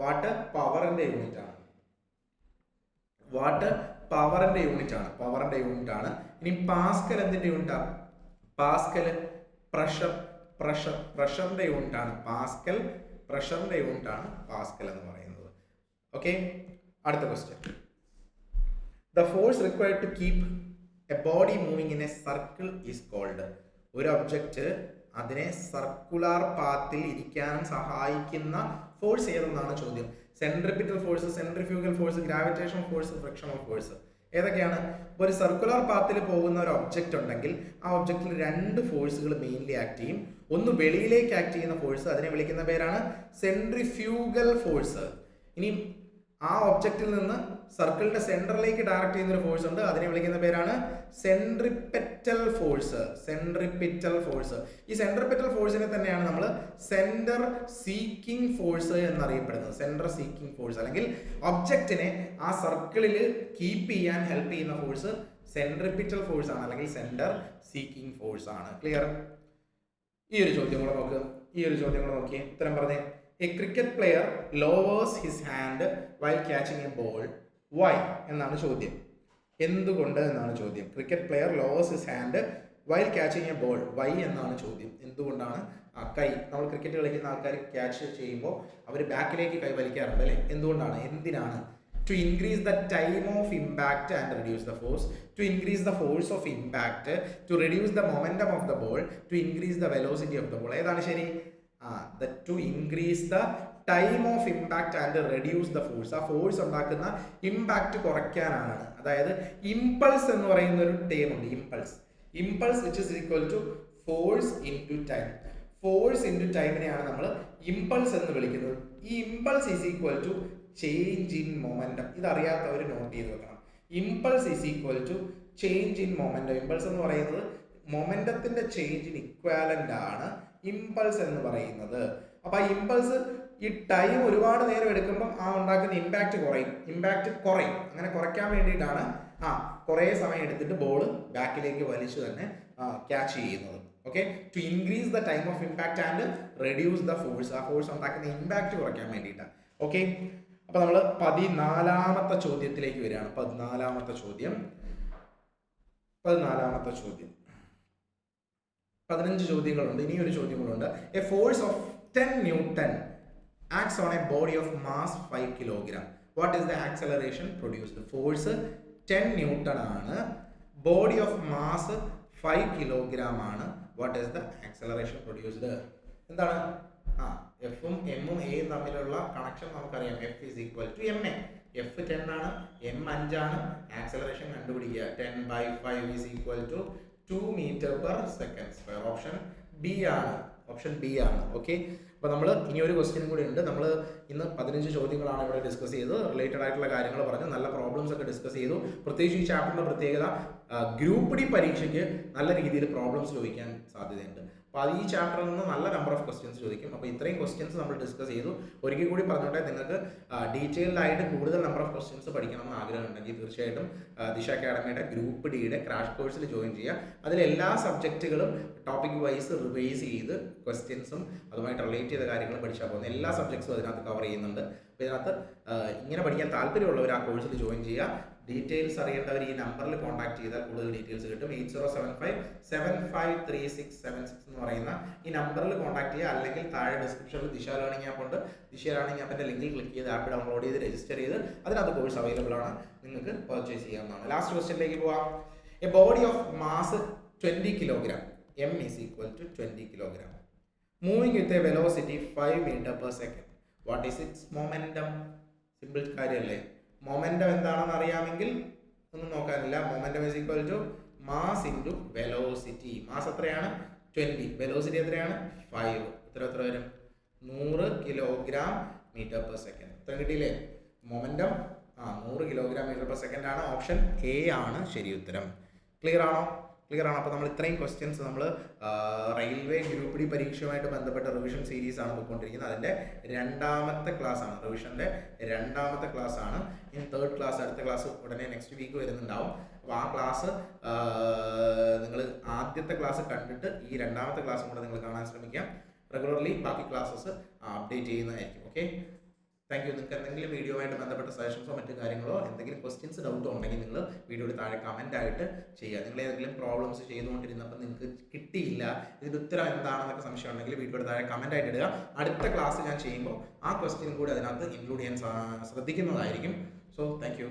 വാട്ട് പവറിന്റെ യൂണിറ്റ് ആണ്. പവറിന്റെ യൂണിറ്റ് ആണ്. ഇനി പാസ്കൽ എന്തിന്റെ യൂണിറ്റാ? പാസ്കൽ പ്രഷറിന്റെ യൂണിറ്റ് ആണ്. പ്രഷറിന്റെ യൂണിറ്റ് ആണ് പാസ്കൽ എന്ന് പറയുന്നത്. ഓക്കെ, അടുത്ത question, the force required to keep a body moving in a circle is called. ഒരു ഒബ്ജക്റ്റ് അതിനെ സർക്കുലർ പാത്തിൽ ഇരിക്കാൻ സഹായിക്കുന്ന ഫോഴ്സ് ഏതെന്നാണ് ചോദ്യം. Centripetal force, centrifugal force, gravitation force, frictional force ഏതൊക്കെയാണ്? ഒരു സർക്കുലർ പാത്തിൽ പോകുന്ന ഒരു ഒബ്ജക്റ്റ് ഉണ്ടെങ്കിൽ ആ ഒബ്ജക്റ്റിൽ രണ്ട് ഫോഴ്സുകൾ മെയിൻലി ആക്ട് ചെയ്യും. ഒന്ന് വെളിയിലേക്ക് ആക്ട് ചെയ്യുന്ന ഫോഴ്സ്, അതിനെ വിളിക്കുന്ന പേരാണ് സെൻട്രിഫ്യൂഗൽ ഫോഴ്സ്. ഇനി ആ ഒബ്ജക്റ്റിൽ നിന്ന് സർക്കിളിന്റെ സെന്ററിലേക്ക് ഡയറക്റ്റ് ചെയ്യുന്ന ഒരു ഫോഴ്സ് ഉണ്ട്. അതിനെ വിളിക്കുന്ന പേരാണ് സെൻട്രിപെറ്റൽ ഫോഴ്സ്. Centripetal force. ഈ സെൻട്രിപെറ്റൽ ഫോഴ്സിനെ തന്നെയാണ് നമ്മൾ സെന്റർ സീക്കിംഗ് ഫോഴ്സ് എന്നറിയപ്പെടുന്നത്. സെന്റർ സീക്കിംഗ് ഫോഴ്സ് അല്ലെങ്കിൽ ഒബ്ജക്റ്റിനെ ആ സർക്കിളിൽ കീപ്പ് ചെയ്യാൻ ഹെൽപ്പ് ചെയ്യുന്ന ഫോഴ്സ് സെൻട്രിപെറ്റൽ ഫോഴ്സ് ആണ്, അല്ലെങ്കിൽ സെന്റർ സീക്കിംഗ് ഫോഴ്സ് ആണ്. ക്ലിയർ? ഈ ഒരു ചോദ്യം കൂടെ നോക്കിയേ. ഉത്തരം പറഞ്ഞേ. A cricket player lowers his hand while catching a ball. Why എന്നാണ് ചോദ്യം. എന്തുകൊണ്ട് എന്നാണ് ചോദ്യം. Cricket player lowers his hand while catching a ball. Why എന്നാണ് ചോദ്യം. എന്തുകൊണ്ടാണ് കൈ, നമ്മൾ ക്രിക്കറ്റ് കളിക്കുന്ന ആൾക്കാർ ക്യാച്ച് ചെയ്യുമ്പോൾ അവർ ബാക്കിലേക്ക് കൈ വലിക്കാറുണ്ട് അല്ലേ? എന്തുകൊണ്ടാണ്? എന്തിനാണ്? To increase the time of impact and reduce the force, to increase the force of impact, to reduce the momentum of the ball, to increase the velocity of the ball. ഏതാണ് ശരി? To increase the time of impact and reduce the force. ആ force ഉണ്ടാക്കുന്ന impact കുറയ്ക്കാനാണ്. അതായത് impulse എന്ന് പറയുന്ന ഒരു term ഉണ്ട്. Impulse which is equal to force into time. Force into ടൈമിനെയാണ് നമ്മൾ ഇമ്പൾസ് എന്ന് വിളിക്കുന്നത്. ഈ impulse is equal to change in momentum. ഇതറിയാത്തവർ നോട്ട് ചെയ്ത് വെക്കണം. Impulse is equal to change in momentum. Impulse എന്ന് പറയുന്നത് മൊമെന്റത്തിന്റെ ചേഞ്ചിന് ഇക്വാലന്റ് ആണ് ഇമ്പൾസ് എന്ന് പറയുന്നത്. അപ്പൊ ആ ഇമ്പൾസ് ഈ ടൈം ഒരുപാട് നേരം എടുക്കുമ്പോൾ ആ ഉണ്ടാക്കുന്ന ഇമ്പാക്റ്റ് കുറയും. അങ്ങനെ കുറയ്ക്കാൻ വേണ്ടിയിട്ടാണ് കുറേ സമയം എടുത്തിട്ട് ബോൾ ബാക്കിലേക്ക് വലിച്ചു തന്നെ ക്യാച്ച് ചെയ്യുന്നത്. Okay, to increase the time of impact and reduce the force. ആ ഫോഴ്സ് ഉണ്ടാക്കുന്ന ഇമ്പാക്റ്റ് കുറയ്ക്കാൻ വേണ്ടിയിട്ടാണ്. ഓക്കെ, അപ്പൊ നമ്മൾ 14ാമത്തെ ചോദ്യത്തിലേക്ക് വരികയാണ്. 14ാമത്തെ ചോദ്യം. 15 ചോദ്യങ്ങളുണ്ട്. ഇനി ഒരു ചോദ്യം കൂടെ ഉണ്ട്. A force of 10 newton acts on a body of mass 5 kg. What is the acceleration produced? Force 10 newton ആണ്, ബോഡി ഓഫ് മാസ് 5 kg ആണ്. What is the acceleration produced? എന്താണ്? എഫും എമ്മും എയും തമ്മിലുള്ള കണക്ഷൻ നമുക്കറിയാം. F is equal to M A. F 10 ആണ്, M 5 ആണ്. ആക്സലറേഷൻ കണ്ടുപിടിക്കുക. 10/5 is equal to 2 m/s². Option B ആണ്. ഓക്കെ, അപ്പോൾ നമ്മൾ ഇനി ഒരു ക്വസ്റ്റ്യൻ കൂടി ഉണ്ട്. നമ്മൾ ഇന്ന് 15 ചോദ്യങ്ങളാണ് ഇവിടെ ഡിസ്കസ് ചെയ്തത്. റിലേറ്റഡ് ആയിട്ടുള്ള കാര്യങ്ങൾ പറഞ്ഞു, നല്ല പ്രോബ്ലംസ് ഒക്കെ ഡിസ്കസ് ചെയ്തു. പ്രത്യേകിച്ച് ഈ ചാപ്റ്ററിന്റെ പ്രത്യേകത ഗ്രൂപ്പ് ഡി പരീക്ഷയ്ക്ക് നല്ല രീതിയിൽ പ്രോബ്ലംസ് ചോദിക്കാൻ സാധ്യതയുണ്ട്. അപ്പോൾ ഈ ചാപ്റ്ററിൽ നിന്ന് നല്ല നമ്പർ ഓഫ് ക്വസ്റ്റ്യൻസ് ചോദിക്കും. അപ്പോൾ ഇത്രയും ക്വസ്റ്റ്യൻസ് നമ്മൾ ഡിസ്കസ് ചെയ്തു. ഒരിക്കൽ കൂടി പറഞ്ഞോട്ടെ, നിങ്ങൾക്ക് ഡീറ്റെയിൽഡ് ആയിട്ട് കൂടുതൽ നമ്പർ ഓഫ് ക്വസ്റ്റ്യൻസ് പഠിക്കണമെന്ന് ആഗ്രഹം ഉണ്ടെങ്കിൽ തീർച്ചയായിട്ടും ദിശ അക്കാഡമിയുടെ ഗ്രൂപ്പ് ഡിയുടെ ക്രാഷ് കോഴ്സിൽ ജോയിൻ ചെയ്യുക. അതിലെല്ലാ സബ്ജക്റ്റുകളും ടോപ്പിക് വൈസ് റിവൈസ് ചെയ്ത് ക്വസ്റ്റ്യൻസും അതുമായിട്ട് റിലേറ്റ് ചെയ്ത കാര്യങ്ങളും പഠിച്ചാൽ പോകുന്നത്. എല്ലാ സബ്ജക്ട്സും അതിനകത്ത് കവർ ചെയ്യുന്നുണ്ട്. അപ്പോൾ ഇതിനകത്ത് ഇങ്ങനെ പഠിക്കാൻ താല്പര്യമുള്ളവർ ആ കോഴ്സിൽ ജോയിൻ ചെയ്യുക. ഡീറ്റെയിൽസ് അറിയേണ്ടവർ ഈ നമ്പറിൽ കോൺടാക്ട് ചെയ്താൽ കൂടുതൽ ഡീറ്റെയിൽസ് കിട്ടും. 8075753676 എന്ന് പറയുന്ന ഈ നമ്പറിൽ കോൺടാക്ട് ചെയ്യുക. അല്ലെങ്കിൽ താഴെ ഡിസ്ക്രിപ്ഷനിൽ ദിശ ലേണിംഗ് ആപ്പ് ഉണ്ട്. ദിശ ലേണിംഗ് ആപ്പിന്റെ ലിങ്കിൽ ക്ലിക്ക് ചെയ്ത് ആപ്പ് ഡൗൺലോഡ് ചെയ്ത് രജിസ്റ്റർ ചെയ്ത് അതിനകത്ത് കോഴ്സ് അവൈലബിൾ ആണ്, നിങ്ങൾക്ക് പർച്ചേസ് ചെയ്യാവുന്നതാണ്. ലാസ്റ്റ് ക്വസ്റ്റ്യനിലേക്ക് പോവാം. A body of mass 20 kg, m is equal to 20 kg, moving with a velocity 5 m/s. What is its momentum? Simple കാര്യമല്ലേ. മൊമെന്റം എന്താണെന്ന് അറിയാമെങ്കിൽ ഒന്നും നോക്കാനില്ല. Momentum is equal to mass into velocity. Mass എത്രയാണ്? 20. Velocity എത്രയാണ്? 5. എത്ര വരും? 100 kg/s. എത്ര കിട്ടിയില്ലേ? മൊമെന്റം 100 kg/s ആണ്. ഓപ്ഷൻ എ ആണ് ശരി ഉത്തരം. ക്ലിയർ ആണോ? അപ്പോൾ നമ്മൾ ഇത്രയും ക്വസ്റ്റ്യൻസ് നമ്മൾ റെയിൽവേ ഗ്രൂപ്പ് ഡി പരീക്ഷയുമായിട്ട് ബന്ധപ്പെട്ട റിവിഷൻ സീരീസ് ആണ് പോയിക്കൊണ്ടിരിക്കുന്നത്. അതിൻ്റെ 2ാമത്തെ ക്ലാസ് ആണ്, റിവിഷൻ്റെ 2ാമത്തെ ക്ലാസ് ആണ്. ഇനി 3rd ക്ലാസ്, അടുത്ത ക്ലാസ് ഉടനെ നെക്സ്റ്റ് വീക്ക് വരുന്നുണ്ടാവും. അപ്പോൾ ആ ക്ലാസ് നിങ്ങൾ ആദ്യത്തെ ക്ലാസ് കണ്ടിട്ട് ഈ 2ാമത്തെ ക്ലാസ്സും കൂടെ നിങ്ങൾ കാണാൻ ശ്രമിക്കാം. റെഗുലർലി ബാക്കി ക്ലാസ്സസ് അപ്ഡേറ്റ് ചെയ്യുന്നതായിരിക്കും. Okay, thank you. നിങ്ങൾക്ക് എന്തെങ്കിലും വീഡിയോയുമായിട്ട് ബന്ധപ്പെട്ട സജഷൻസോ മറ്റു കാര്യങ്ങളോ എന്തെങ്കിലും ക്വസ്റ്റ്യൻസ് ഡൗട്ടോ ഉണ്ടെങ്കിൽ നിങ്ങൾ വീഡിയോയുടെ താഴെ കമൻ്റ് ആയിട്ട് ചെയ്യുക. നിങ്ങൾ ഏതെങ്കിലും പ്രോബ്ലംസ് ചെയ്തുകൊണ്ടിരുന്നപ്പോൾ നിങ്ങൾക്ക് കിട്ടിയില്ല, ഇതിൻ്റെ ഉത്തരം എന്താണെന്നൊക്കെ സംശയം ഉണ്ടെങ്കിൽ വീഡിയോയുടെ താഴെ കമൻ്റ് ആയിട്ട് ഇടുക. അടുത്ത ക്ലാസ് ഞാൻ ചെയ്യുമ്പോൾ ആ ക്വസ്റ്റ്യൻ കൂടി അതിനകത്ത് ഇൻക്ലൂഡ് ചെയ്യാൻ ശ്രദ്ധിക്കുന്നതായിരിക്കും. So thank you.